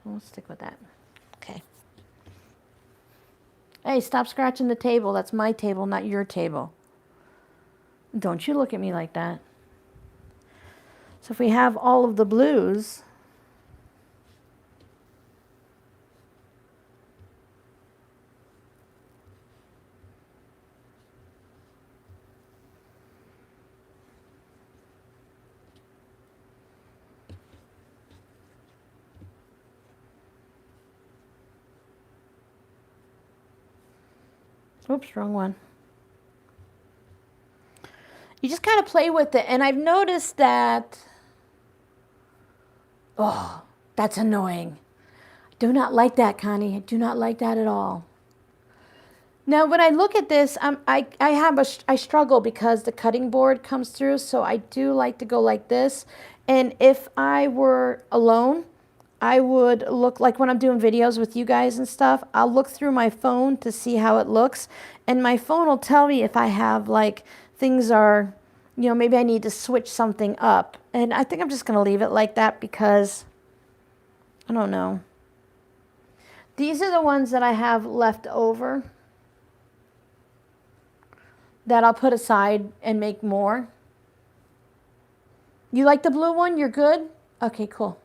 So we'll stick with that. Okay. Hey, stop scratching the table. That's my table, not your table. Don't you look at me like that. So if we have all of the blues, oops, wrong one. You just kind of play with it. And I've noticed that, oh, that's annoying. I do not like that, Connie. I do not like that at all. Now, when I look at this, I struggle because the cutting board comes through. So I do like to go like this. And if I were alone, I would look like when I'm doing videos with you guys and stuff, I'll look through my phone to see how it looks. And my phone will tell me if I have like things are, maybe I need to switch something up And I think I'm just going to leave it like that because, I don't know. These are the ones that I have left over that I'll put aside and make more. You like the blue one? You're good? Okay, cool.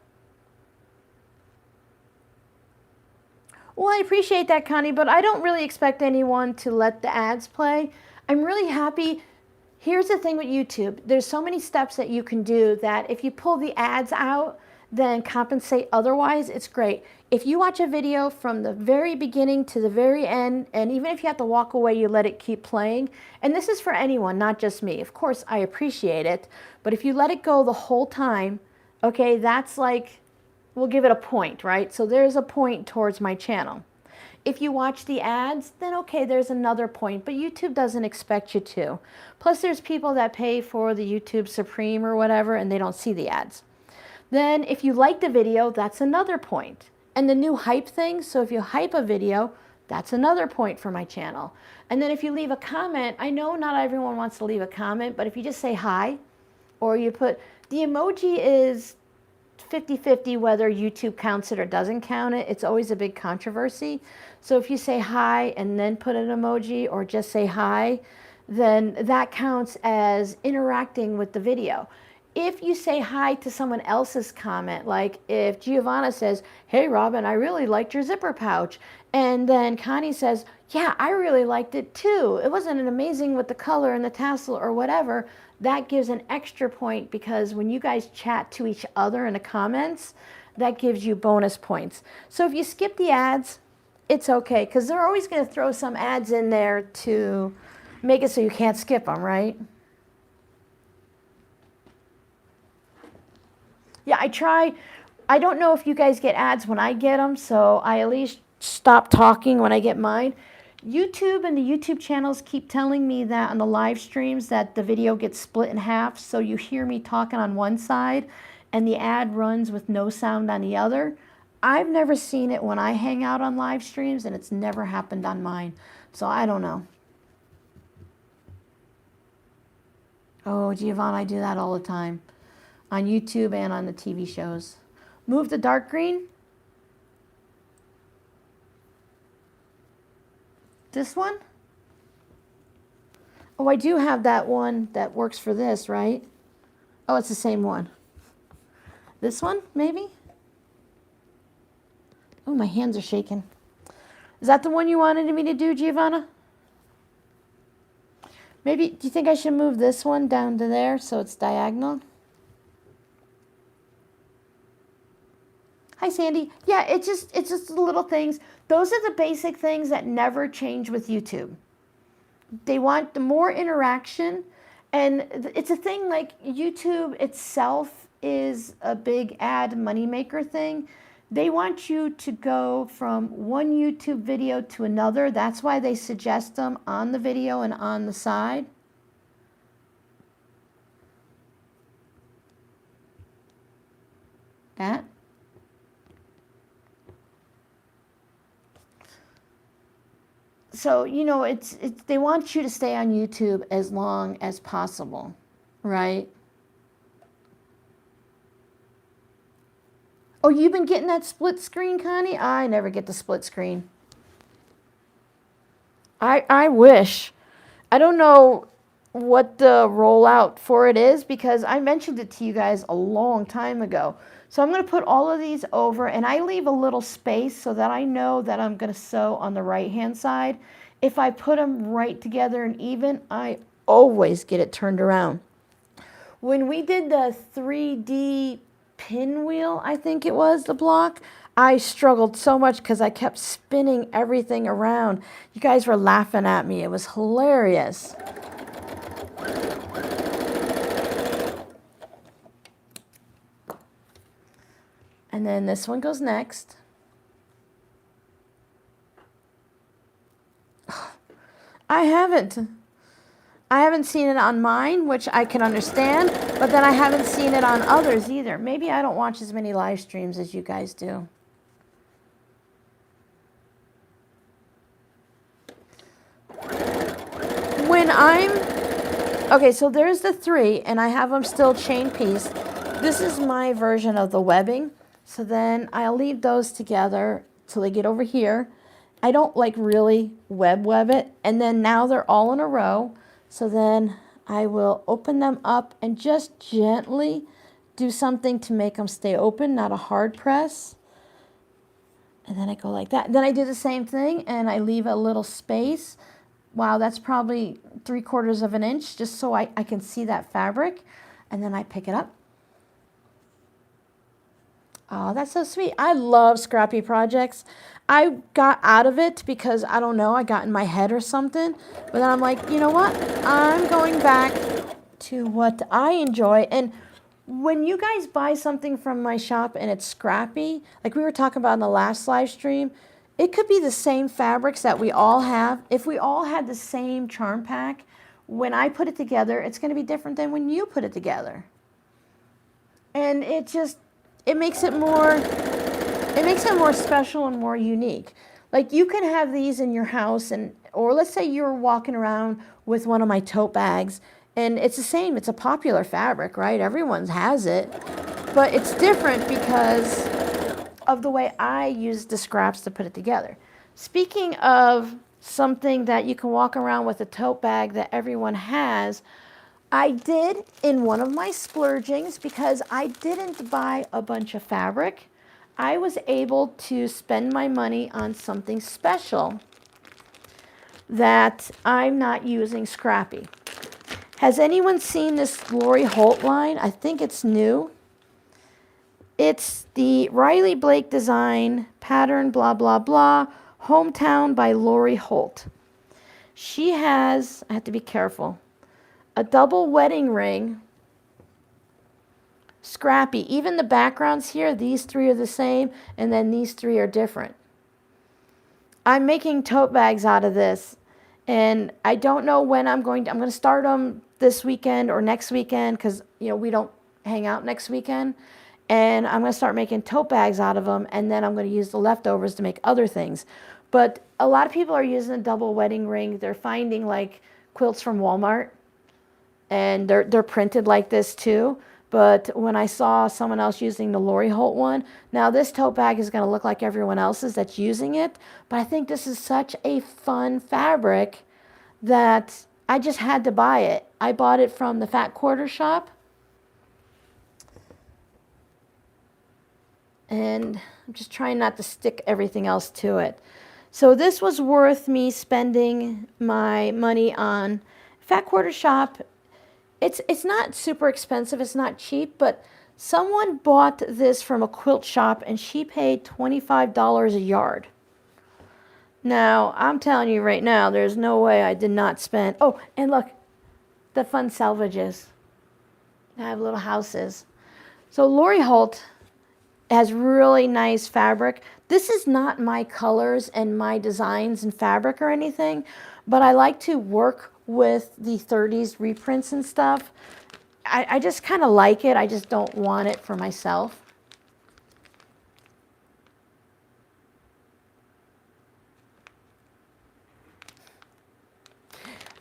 Well, I appreciate that, Connie, but I don't really expect anyone to let the ads play. I'm really happy. Here's the thing with YouTube. There's so many steps that you can do that if you pull the ads out, then compensate otherwise, it's great. If you watch a video from the very beginning to the very end, and even if you have to walk away, you let it keep playing. And this is for anyone, not just me. Of course, I appreciate it. But if you let it go the whole time, okay, that's like, we'll give it a point, right? So there's a point towards my channel. If you watch the ads, then okay, there's another point, but YouTube doesn't expect you to. Plus, there's people that pay for the YouTube Supreme or whatever, and they don't see the ads. Then if you like the video, that's another point. And the new hype thing, so if you hype a video, that's another point for my channel. And then if you leave a comment, I know not everyone wants to leave a comment, but if you just say hi, or you put, the emoji is 50-50 whether YouTube counts it or doesn't count it. It's always a big controversy. So if you say hi and then put an emoji or just say hi, then that counts as interacting with the video. If you say hi to someone else's comment, like if Giovanna says, hey Robin, I really liked your zipper pouch, and then Connie says, yeah, I really liked it too. It wasn't amazing with the color and the tassel or whatever. That gives an extra point because when you guys chat to each other in the comments, that gives you bonus points. So if you skip the ads, it's okay because they're always going to throw some ads in there to make it so you can't skip them, right? Yeah, I try. I don't know if you guys get ads when I get them, so I at least stop talking when I get mine. YouTube and the YouTube channels keep telling me that on the live streams that the video gets split in half, so you hear me talking on one side and the ad runs with no sound on the other. I've never seen it when I hang out on live streams, and it's never happened on mine, so I don't know. Oh, Giovanna, I do that all the time. On YouTube and on the TV shows. Move the dark green. This one? Oh, I do have that one that works for this, right? Oh, it's the same one. This one, maybe? Oh, my hands are shaking. Is that the one you wanted me to do, Giovanna? Maybe, do you think I should move this one down to there so it's diagonal? Hi, Sandy. Yeah, it's just the little things. Those are the basic things that never change with YouTube. They want the more interaction, and it's a thing like YouTube itself is a big ad moneymaker thing. They want you to go from one YouTube video to another. That's why they suggest them on the video and on the side. That. So, you know, it's they want you to stay on YouTube as long as possible, right? Oh, you've been getting that split screen, Connie? I never get the split screen. I wish. I don't know what the rollout for it is because I mentioned it to you guys a long time ago. So I'm going to put all of these over, and I leave a little space so that I know that I'm going to sew on the right-hand side. If I put them right together and even, I always get it turned around. When we did the 3D pinwheel, I think it was, the block, I struggled so much because I kept spinning everything around. You guys were laughing at me. It was hilarious. And then this one goes next. I haven't seen it on mine, which I can understand, but then I haven't seen it on others either. Maybe I don't watch as many live streams as you guys do. Okay, so there's the 3, and I have them still chain piece. This is my version of the webbing. So then I'll leave those together till they get over here. I don't like really web it. And then now they're all in a row. So then I will open them up and just gently do something to make them stay open, not a hard press. And then I go like that. Then I do the same thing and I leave a little space. Wow, that's probably 3/4 of an inch just so I can see that fabric. And then I pick it up. Oh, that's so sweet. I love scrappy projects. I got out of it because, I don't know, I got in my head or something. But then I'm like, you know what? I'm going back to what I enjoy. And when you guys buy something from my shop and it's scrappy, like we were talking about in the last live stream, it could be the same fabrics that we all have. If we all had the same charm pack, when I put it together, it's going to be different than when you put it together. And it makes it more special and more unique. Like you can have these in your house, or let's say you're walking around with one of my tote bags and it's the same, it's a popular fabric, right? Everyone has it, but it's different because of the way I use the scraps to put it together. Speaking of something that you can walk around with, a tote bag that everyone has, I did in one of my splurgings, because I didn't buy a bunch of fabric, I was able to spend my money on something special that I'm not using scrappy. Has anyone seen this Lori Holt line? I think it's new. It's the Riley Blake design pattern, blah, blah, blah, Hometown by Lori Holt. She has, I have to be careful, a double wedding ring, scrappy. Even the backgrounds here, these three are the same, and then these three are different. I'm making tote bags out of this, and I don't know when I'm going to start them this weekend or next weekend, because we don't hang out next weekend. And I'm going to start making tote bags out of them, and then I'm going to use the leftovers to make other things. But a lot of people are using a double wedding ring. They're finding like quilts from Walmart, and they're printed like this too. But when I saw someone else using the Lori Holt one, now this tote bag is going to look like everyone else's that's using it. But I think this is such a fun fabric that I just had to buy it. I bought it from the Fat Quarter shop. And I'm just trying not to stick everything else to it. So this was worth me spending my money on. Fat Quarter shop, it's not super expensive, it's not cheap, but someone bought this from a quilt shop and she paid $25 a yard. Now, I'm telling you right now, there's no way I did not spend. Oh, and look, the fun salvages. I have little houses. So Lori Holt has really nice fabric. This is not my colors and my designs and fabric or anything, but I like to work with the 30s reprints and stuff. I just kind of like it. I just don't want it for myself.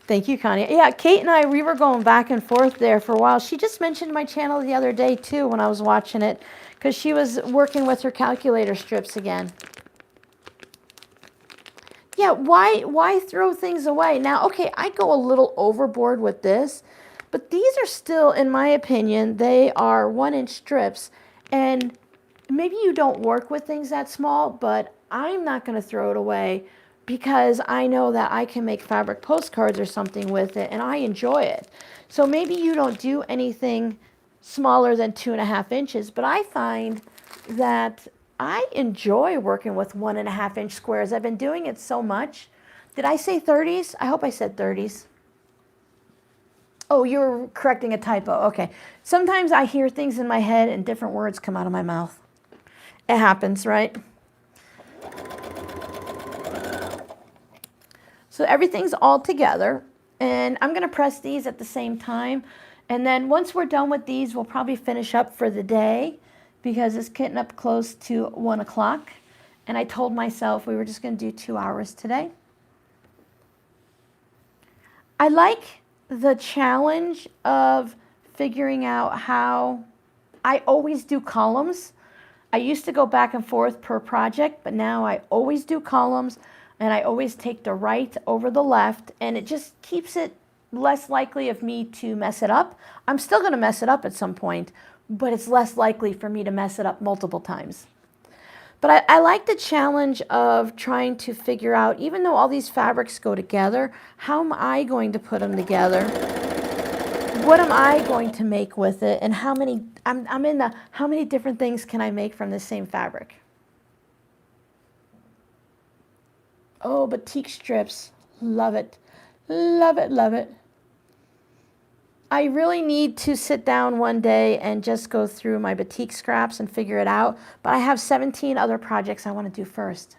Thank you, Connie. Yeah, Kate and I, we were going back and forth there for a while. She just mentioned my channel the other day too when I was watching it, because she was working with her calculator strips again. Yeah, why throw things away? Now, okay, I go a little overboard with this, but these are still, in my opinion, they are 1-inch strips. And maybe you don't work with things that small, but I'm not going to throw it away because I know that I can make fabric postcards or something with it, and I enjoy it. So maybe you don't do anything smaller than 2.5 inches, but I find that I enjoy working with 1.5-inch squares. I've been doing it so much. Did I say 30s? I hope I said 30s. Oh, you're correcting a typo. Okay. Sometimes I hear things in my head and different words come out of my mouth. It happens, right? So everything's all together, and I'm going to press these at the same time. And then once we're done with these, we'll probably finish up for the day because it's getting up close to 1 o'clock. And I told myself we were just going to do 2 hours today. I like the challenge of figuring out how I always do columns. I used to go back and forth per project, but now I always do columns, and I always take the right over the left, and it just keeps it less likely of me to mess it up. I'm still going to mess it up at some point, but it's less likely for me to mess it up multiple times. But I like the challenge of trying to figure out, even though all these fabrics go together, how am I going to put them together? What am I going to make with it? And how many, I'm in the, how many different things can I make from the same fabric? Oh, batik strips. Love it. Love it, love it. I really need to sit down one day and just go through my batik scraps and figure it out. But I have 17 other projects I want to do first.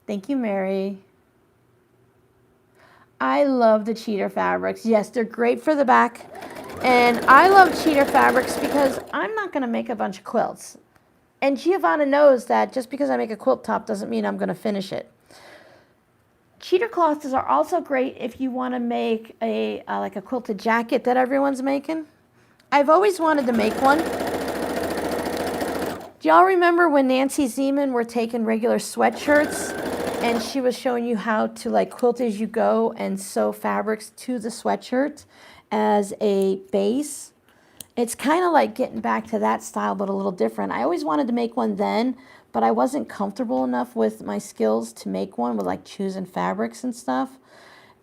Thank you, Mary. I love the cheater fabrics. Yes, they're great for the back. And I love cheater fabrics because I'm not going to make a bunch of quilts. And Giovanna knows that just because I make a quilt top doesn't mean I'm going to finish it. Cheater cloths are also great if you want to make a like a quilted jacket that everyone's making. I've always wanted to make one. Do y'all remember when Nancy Zeman were taking regular sweatshirts and she was showing you how to like quilt as you go and sew fabrics to the sweatshirt as a base? It's kind of like getting back to that style, but a little different. I always wanted to make one then, but I wasn't comfortable enough with my skills to make one with like choosing fabrics and stuff.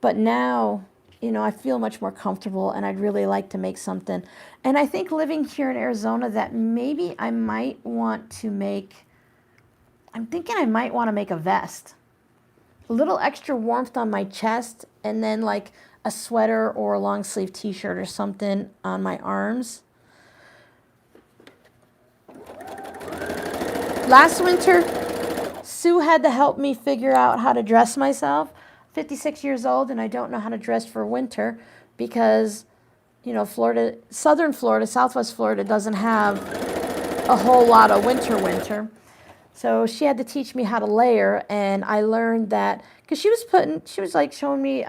But now, you know, I feel much more comfortable and I'd really like to make something. And I think living here in Arizona that maybe I might want to make, I'm thinking I might want to make a vest. A little extra warmth on my chest and then like a sweater or a long sleeve t-shirt or something on my arms. Last winter, Sue had to help me figure out how to dress myself. 56 years old and I don't know how to dress for winter because, you know, Florida, southern Florida, southwest Florida doesn't have a whole lot of winter. So she had to teach me how to layer, and I learned that because she was like showing me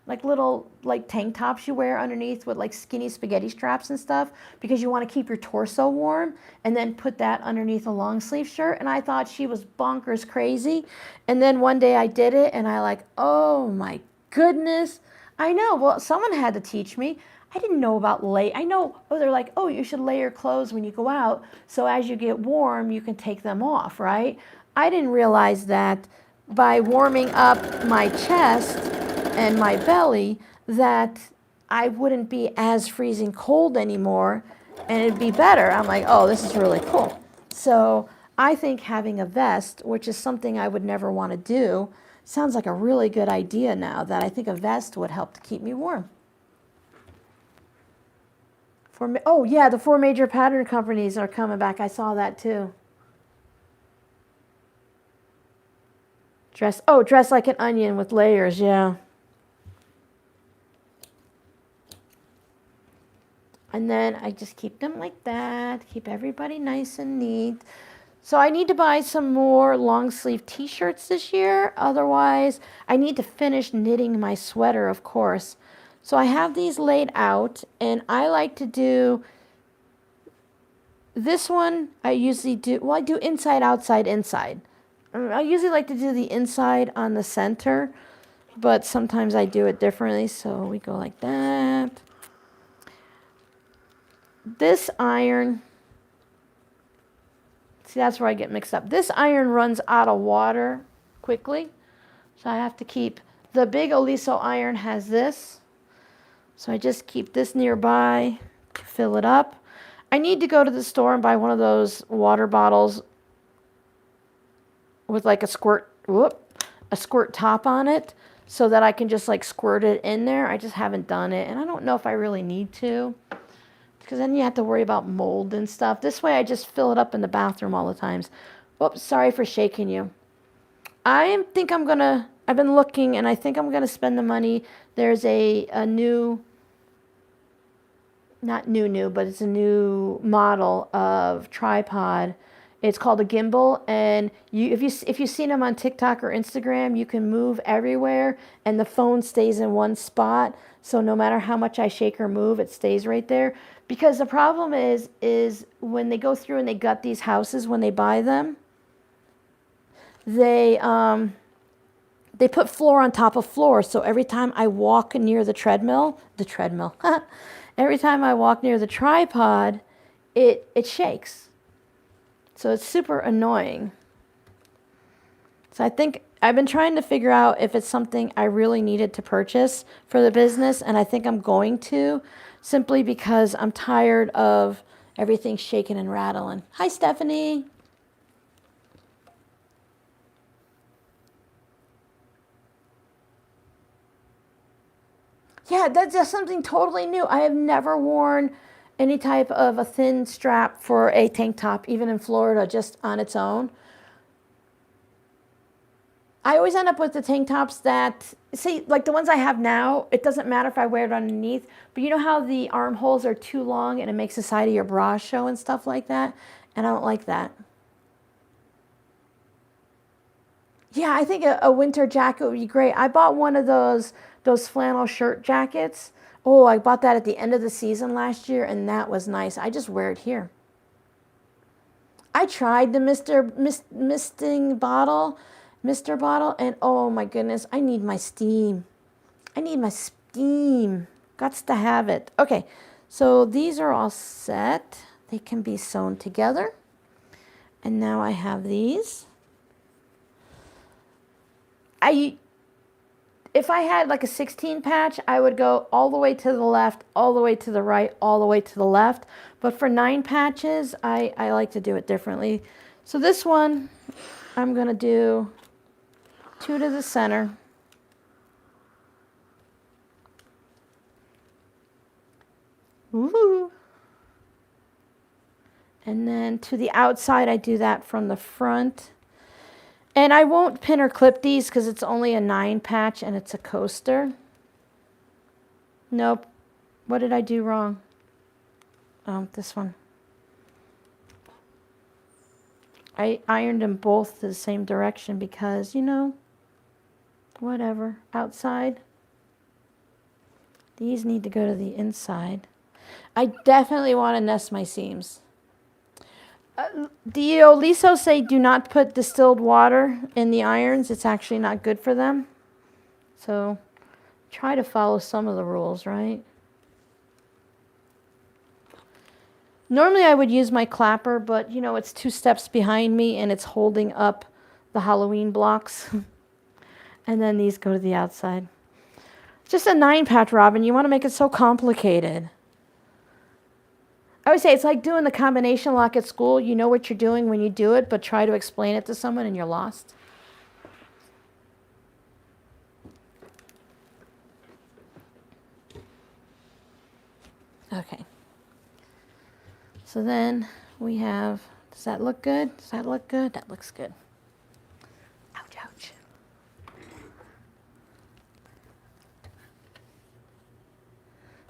like little like tank tops you wear underneath with like skinny spaghetti straps and stuff because you want to keep your torso warm, and then put that underneath a long sleeve shirt. And I thought she was bonkers crazy. And then one day I did it and I like, oh my goodness. I know, well, someone had to teach me. I didn't know about I know, oh, they're like, oh, you should layer clothes when you go out, so as you get warm, you can take them off, right? I didn't realize that by warming up my chest and my belly, that I wouldn't be as freezing cold anymore, and it'd be better. I'm like, oh, this is really cool. So I think having a vest, which is something I would never want to do, sounds like a really good idea now, that I think a vest would help to keep me warm. Oh yeah, the 4 major pattern companies are coming back. I saw that too. Dress like an onion with layers, yeah. And then I just keep them like that, keep everybody nice and neat. So I need to buy some more long sleeve t-shirts this year. Otherwise, I need to finish knitting my sweater, of course. So I have these laid out, and I like to do this one. I usually do, well, I do inside, outside, inside. I usually like to do the inside on the center, but sometimes I do it differently. So we go like that. This iron, see, that's where I get mixed up. This iron runs out of water quickly, so I have to keep, the big Oliso iron has this. So I just keep this nearby to fill it up. I need to go to the store and buy one of those water bottles with like a squirt top on it so that I can just like squirt it in there. I just haven't done it, and I don't know if I really need to, because then you have to worry about mold and stuff. This way I just fill it up in the bathroom all the times. Oops, sorry for shaking you. I've been looking, and I think I'm gonna spend the money. There's a new, not new, but it's a new model of tripod. It's called a gimbal, and if you've seen them on TikTok or Instagram, you can move everywhere, and the phone stays in one spot. So no matter how much I shake or move, it stays right there. Because the problem is when they go through and they gut these houses when they buy them, they put floor on top of floor. So every time I walk near the treadmill, every time I walk near the tripod, it shakes. So it's super annoying. So I think I've been trying to figure out if it's something I really needed to purchase for the business, and I think I'm going to, simply because I'm tired of everything shaking and rattling. Hi, Stephanie. Yeah, that's just something totally new. I have never worn any type of a thin strap for a tank top, even in Florida, just on its own. I always end up with the tank tops that, see, like the ones I have now, it doesn't matter if I wear it underneath, but you know how the armholes are too long and it makes the side of your bra show and stuff like that? And I don't like that. Yeah, I think a winter jacket would be great. I bought one of those flannel shirt jackets. Oh, I bought that at the end of the season last year, and that was nice. I just wear it here. I tried the Mister bottle, and oh my goodness, I need my steam. I need my steam. Gots to have it. Okay, so these are all set. They can be sewn together. And now I have these. If I had like a 16 patch, I would go all the way to the left, all the way to the right, all the way to the left. But for 9 patches, I like to do it differently. So this one, I'm going to do 2 to the center. Woo! And then to the outside, I do that from the front. And I won't pin or clip these because it's only a 9 patch and it's a coaster. Nope. What did I do wrong? Oh, this one. I ironed them both to the same direction because, you know, whatever. Outside. These need to go to the inside. I definitely want to nest my seams. The Olisos say do not put distilled water in the irons. It's actually not good for them. So try to follow some of the rules, right? Normally I would use my clapper, but you know, it's 2 steps behind me and it's holding up the Halloween blocks. And then these go to the outside. Just a 9 patch, Robin. You want to make it so complicated. I would say it's like doing the combination lock at school. You know what you're doing when you do it, but try to explain it to someone and you're lost. Okay. So then we have, does that look good? Does that look good? That looks good. Ouch, ouch.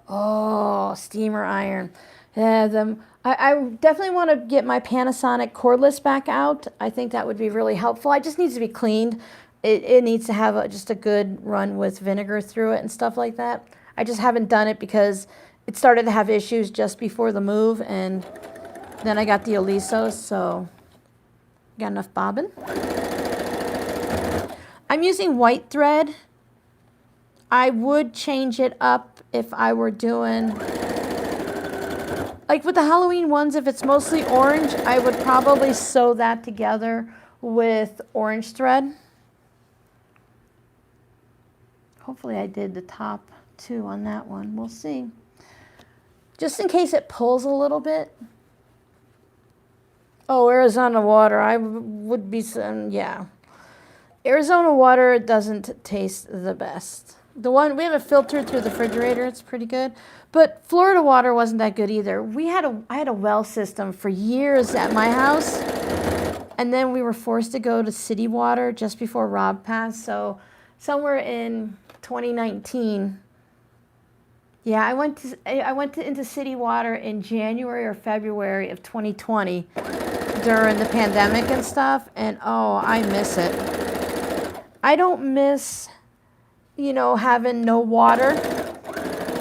Oh, steamer iron. Yeah, I definitely want to get my Panasonic cordless back out. I think that would be really helpful. It just needs to be cleaned. It needs to have just a good run with vinegar through it and stuff like that. I just haven't done it because it started to have issues just before the move, and then I got the Olisos, so got enough bobbin. I'm using white thread. I would change it up if I were doing... Like with the Halloween ones, if it's mostly orange, I would probably sew that together with orange thread. Hopefully I did the top too on that one. We'll see. Just in case it pulls a little bit. Oh, Arizona water. I would be some, yeah. Arizona water doesn't taste the best. The one, we have it filtered through the refrigerator. It's pretty good. But Florida water wasn't that good either. I had a well system for years at my house. And then we were forced to go to city water just before Rob passed. So somewhere in 2019, yeah, I went into city water in January or February of 2020. during the pandemic and stuff, and oh, I miss it. I don't miss, having no water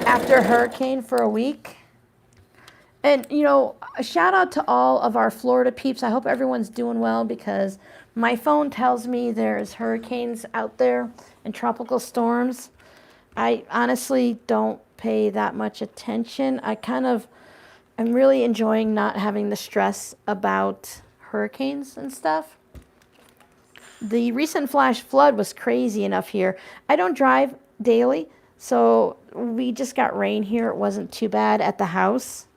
after a hurricane for a week. And, a shout out to all of our Florida peeps. I hope everyone's doing well, because my phone tells me there's hurricanes out there and tropical storms. I honestly don't pay that much attention. I'm really enjoying not having the stress about hurricanes and stuff. The recent flash flood was crazy enough here. I don't drive daily, so we just got rain here. It wasn't too bad at the house.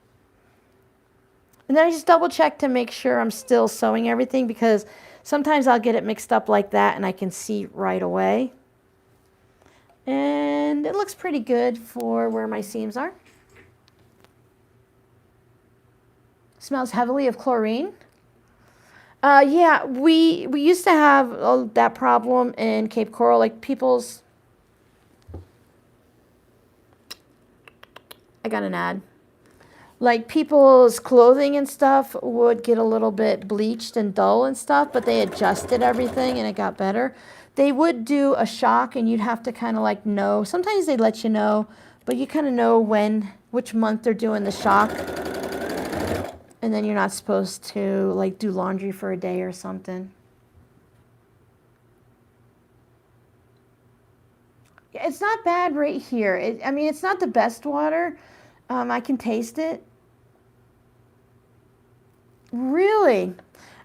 And then I just double check to make sure I'm still sewing everything, because sometimes I'll get it mixed up like that and I can see right away. And it looks pretty good for where my seams are. Smells heavily of chlorine. Yeah, we used to have that problem in Cape Coral, like people's... I got an ad. Like people's clothing and stuff would get a little bit bleached and dull and stuff, but they adjusted everything and it got better. They would do a shock and you'd have to kind of like know. Sometimes they let you know, but you kind of know which month they're doing the shock. And then you're not supposed to like do laundry for a day or something. It's not bad right here. It's not the best water. I can taste it. Really?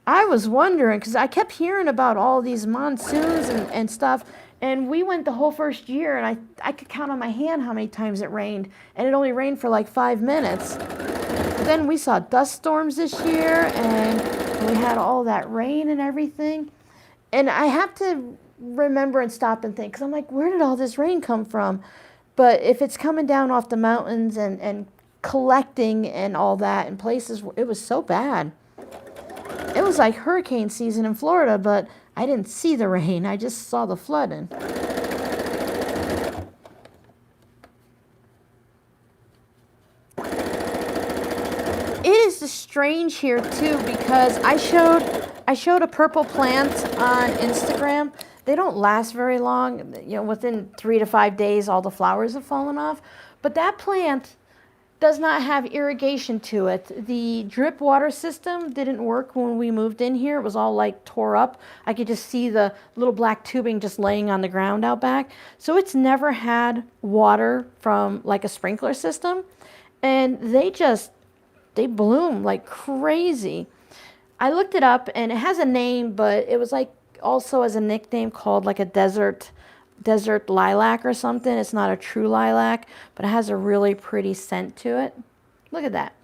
I was wondering, because I kept hearing about all these monsoons and stuff. And we went the whole first year, and I could count on my hand how many times it rained. And it only rained for like 5 minutes. Then we saw dust storms this year, and we had all that rain and everything. And I have to remember and stop and think, because I'm like, where did all this rain come from? But if it's coming down off the mountains and collecting and all that in places, it was so bad. It was like hurricane season in Florida, but I didn't see the rain. I just saw the flooding. It is strange here too, because I showed a purple plant on Instagram. They don't last very long. Within 3 to 5 days, all the flowers have fallen off. But that plant does not have irrigation to it. The drip water system didn't work when we moved in here. It was all like tore up. I could just see the little black tubing just laying on the ground out back. So it's never had water from like a sprinkler system. And they bloom like crazy. I looked it up and it has a name, but it was like also as a nickname called like a desert lilac or something. It's not a true lilac, but it has a really pretty scent to it. Look at that.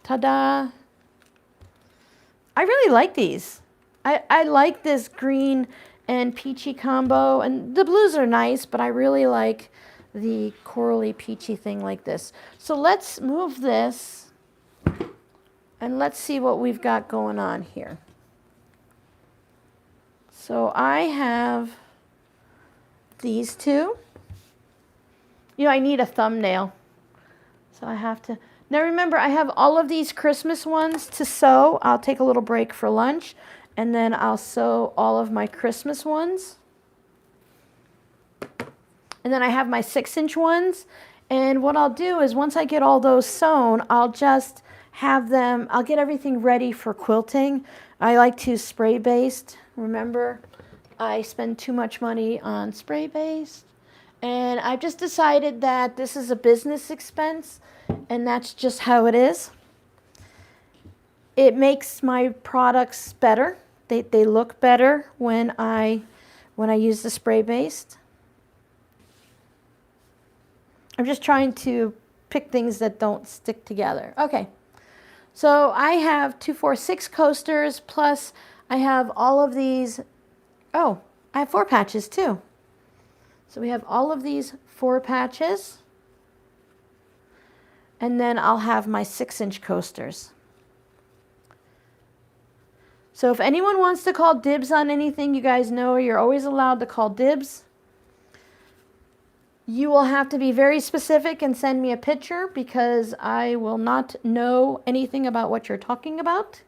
Ta-da. I really like these. I like this green and peachy combo, and the blues are nice, but I really like the corally peachy thing like this. So let's move this and let's see what we've got going on here. So I have these two. I need a thumbnail. So I have to. Now remember, I have all of these Christmas ones to sew. I'll take a little break for lunch, and then I'll sew all of my Christmas ones. And then I have my 6-inch ones. And what I'll do is once I get all those sewn, I'll just I'll get everything ready for quilting. I like to spray baste. Remember, I spend too much money on spray baste. And I've just decided that this is a business expense, and that's just how it is. It makes my products better. They look better when I use the spray baste. I'm just trying to pick things that don't stick together. Okay, so I have 2, 4, 6 coasters, plus I have all of these. Oh, I have 4 patches too. So we have all of these 4 patches. And then I'll have my 6-inch coasters. So if anyone wants to call dibs on anything, you guys know you're always allowed to call dibs. You will have to be very specific and send me a picture, because I will not know anything about what you're talking about.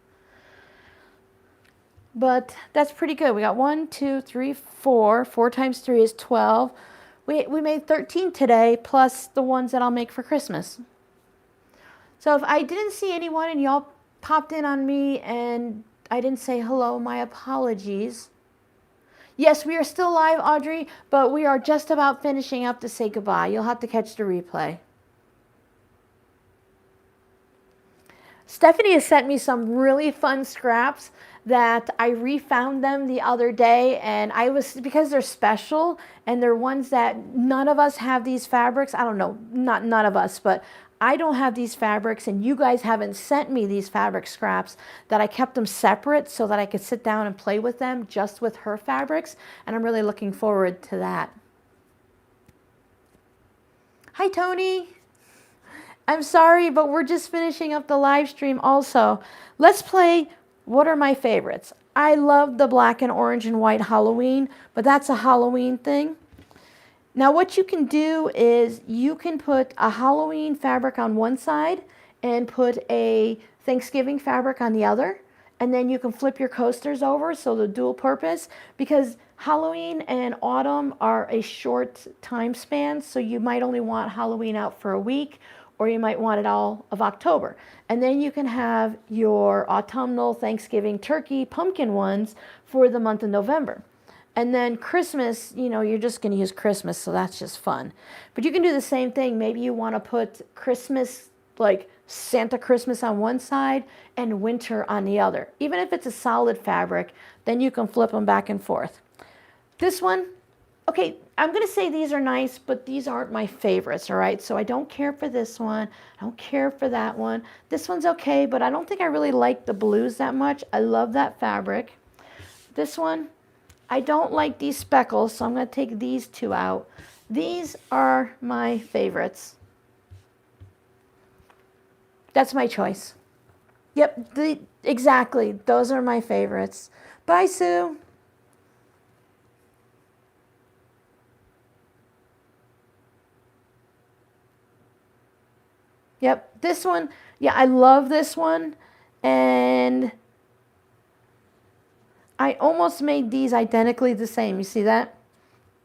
But that's pretty good. We got 1, 2, 3, 4. 4 times 3 is 12. We made 13 today, plus the ones that I'll make for Christmas. So if I didn't see anyone and y'all popped in on me and I didn't say hello, my apologies. Yes, we are still live, Audrey, but we are just about finishing up to say goodbye. You'll have to catch the replay. Stephanie has sent me some really fun scraps that I refound them the other day, and because they're special and they're ones that none of us have these fabrics. I don't know, not none of us, but I don't have these fabrics, and you guys haven't sent me these fabric scraps, that I kept them separate so that I could sit down and play with them just with her fabrics, and I'm really looking forward to that. Hi, Tony. I'm sorry, but we're just finishing up the live stream also. Let's play what are my favorites. I love the black and orange and white Halloween, but that's a Halloween thing. Now what you can do is you can put a Halloween fabric on one side and put a Thanksgiving fabric on the other. And then you can flip your coasters over, so the dual purpose, because Halloween and autumn are a short time span, so you might only want Halloween out for a week, or you might want it all of October. And then you can have your autumnal Thanksgiving turkey pumpkin ones for the month of November. And then Christmas, you know, you're just going to use Christmas, so that's just fun. But you can do the same thing. Maybe you want to put Christmas, like Santa Christmas on one side and winter on the other. Even if it's a solid fabric, then you can flip them back and forth. This one, okay, I'm going to say these are nice, but these aren't my favorites, all right? So I don't care for this one. I don't care for that one. This one's okay, but I don't think I really like the blues that much. I love that fabric. This one, I don't like these speckles, so I'm going to take these two out. These are my favorites. That's my choice. Yep, exactly. Those are my favorites. Bye, Sue. Yep, this one, yeah, I love this one. And I almost made these identically the same. You see that?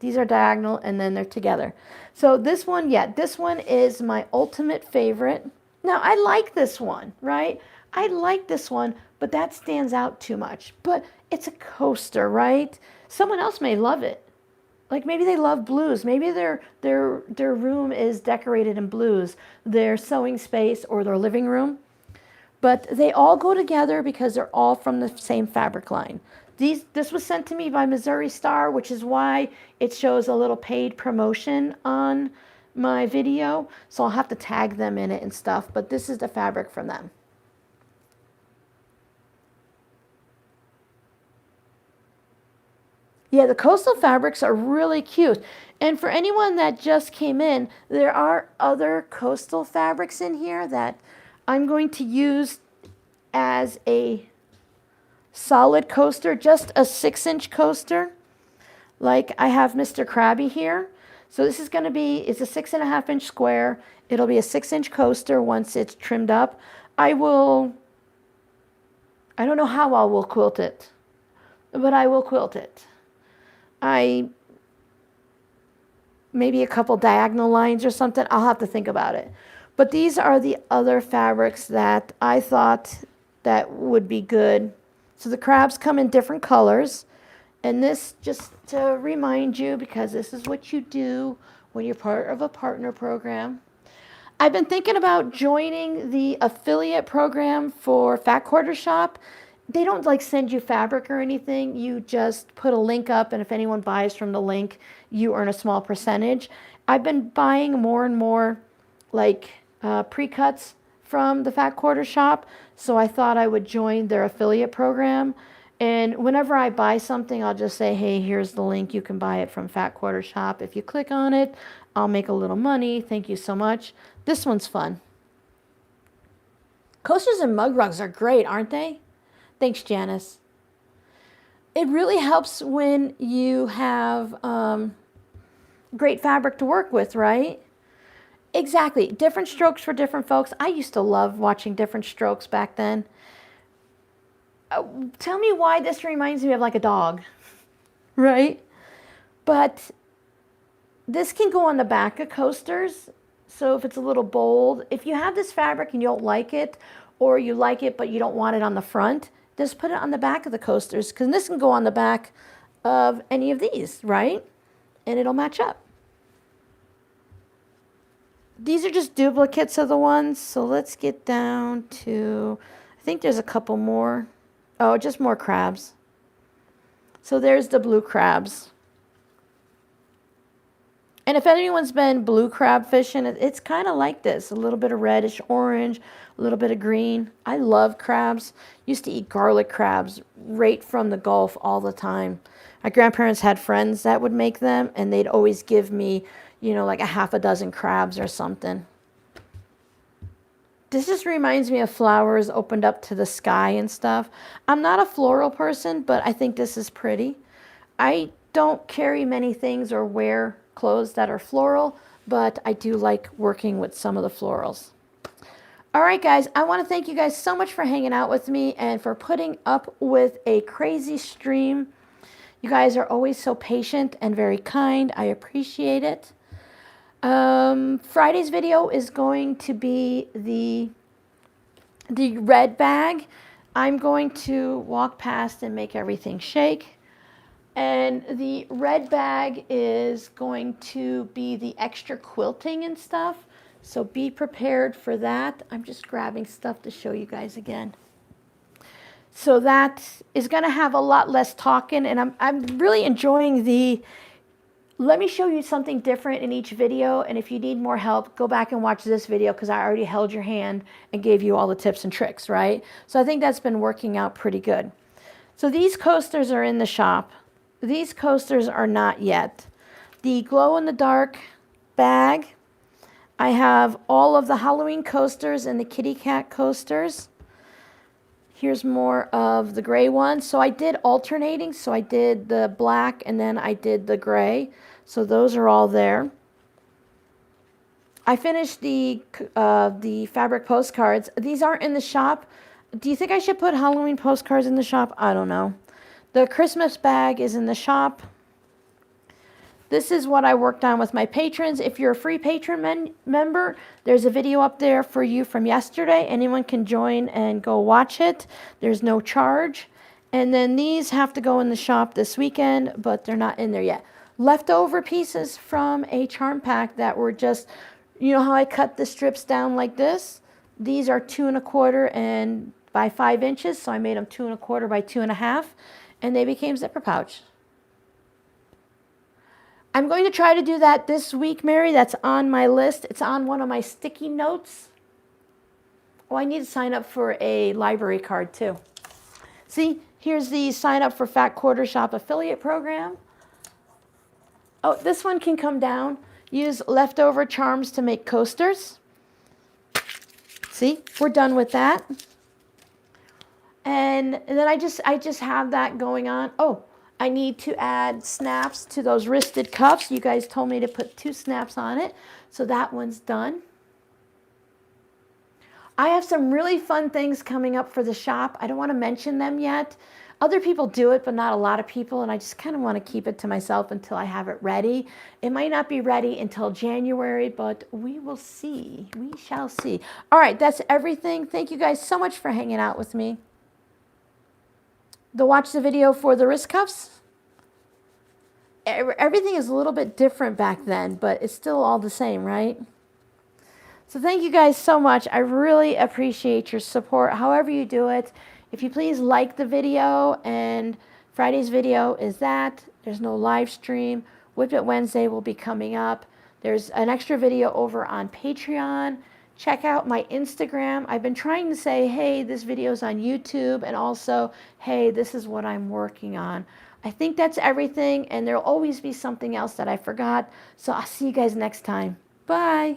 These are diagonal and then they're together. So this one, yeah, this one is my ultimate favorite. Now, I like this one, right? I like this one, but that stands out too much. But it's a coaster, right? Someone else may love it. Like maybe they love blues. Maybe their room is decorated in blues, their sewing space or their living room. But they all go together because they're all from the same fabric line. This was sent to me by Missouri Star, which is why it shows a little paid promotion on my video. So I'll have to tag them in it and stuff. But this is the fabric from them. Yeah, the coastal fabrics are really cute. And for anyone that just came in, there are other coastal fabrics in here that I'm going to use as a solid coaster, just a 6-inch coaster. Like I have Mr. Krabby here. So this is going to be, it's a 6.5-inch square. It'll be a 6-inch coaster once it's trimmed up. I don't know how I will quilt it, but I will quilt it. Maybe a couple diagonal lines or something. I'll have to think about it. But these are the other fabrics that I thought that would be good. So the crabs come in different colors. And this, just to remind you, because this is what you do when you're part of a partner program. I've been thinking about joining the affiliate program for Fat Quarter Shop. They don't like send you fabric or anything. You just put a link up, and if anyone buys from the link, you earn a small percentage. I've been buying more and more like pre-cuts from the Fat Quarter Shop, so I thought I would join their affiliate program. And whenever I buy something, I'll just say, hey, here's the link. You can buy it from Fat Quarter Shop. If you click on it, I'll make a little money. Thank you so much. This one's fun. Coasters and mug rugs are great, aren't they? Thanks, Janice. It really helps when you have great fabric to work with, right? Exactly. Different strokes for different folks. I used to love watching different strokes back then. Tell me why this reminds me of like a dog, right? But this can go on the back of coasters. So if it's a little bold, if you have this fabric and you don't like it, or you like it but you don't want it on the front, just put it on the back of the coasters, because this can go on the back of any of these, right? And it'll match up. These are just duplicates of the ones, so let's get down to, I think there's a couple more. Oh, just more crabs. So there's the blue crabs. And if anyone's been blue crab fishing, it's kind of like this. A little bit of reddish orange, a little bit of green. I love crabs. Used to eat garlic crabs right from the Gulf all the time. My grandparents had friends that would make them, and they'd always give me, you know, like a half a dozen crabs or something. This just reminds me of flowers opened up to the sky and stuff. I'm not a floral person, but I think this is pretty. I don't carry many things or wear clothes that are floral, but I do like working with some of the florals. All right, guys, I want to thank you guys so much for hanging out with me and for putting up with a crazy stream. You guys are always so patient and very kind. I appreciate it. Friday's video is going to be the red bag. I'm going to walk past and make everything shake. And the red bag is going to be the extra quilting and stuff. So be prepared for that. I'm just grabbing stuff to show you guys again. So that is going to have a lot less talking, and I'm really enjoying the, let me show you something different in each video, and if you need more help, go back and watch this video, because I already held your hand and gave you all the tips and tricks, right? So I think that's been working out pretty good. So these coasters are in the shop. These coasters are not yet. The glow-in-the-dark bag, I have all of the Halloween coasters and the kitty cat coasters. Here's more of the gray one. So I did alternating. So I did the black and then I did the gray. So those are all there. I finished the fabric postcards. These aren't in the shop. Do you think I should put Halloween postcards in the shop? I don't know. The Christmas bag is in the shop. This is what I worked on with my patrons. If you're a free patron member, there's a video up there for you from yesterday. Anyone can join and go watch it. There's no charge. And then these have to go in the shop this weekend, but they're not in there yet. Leftover pieces from a charm pack that were just, you know how I cut the strips down like this? These are 2 1/4 and by 5 inches, so I made them 2 1/4 by 2 1/2, and they became zipper pouch. I'm going to try to do that this week, Mary. That's on my list. It's on one of my sticky notes. Oh, I need to sign up for a library card too. See, here's the sign up for Fat Quarter Shop affiliate program. Oh, this one can come down. Use leftover charms to make coasters. See, we're done with that. And then I just have that going on. Oh, I need to add snaps to those wristed cuffs. You guys told me to put 2 snaps on it. So that one's done. I have some really fun things coming up for the shop. I don't want to mention them yet. Other people do it, but not a lot of people. And I just kind of want to keep it to myself until I have it ready. It might not be ready until January, but we will see. We shall see. All right, that's everything. Thank you guys so much for hanging out with me. Watch the video for the wrist cuffs. Everything is a little bit different back then, but it's still all the same, right? So thank you guys so much. I really appreciate your support, however you do it. If you please like the video, and Friday's video is that. There's no live stream. Whip It Wednesday will be coming up. There's an extra video over on Patreon. Check out my Instagram. I've been trying to say, hey, this video's on YouTube, and also, hey, this is what I'm working on. I think that's everything, and there'll always be something else that I forgot. So I'll see you guys next time. Bye.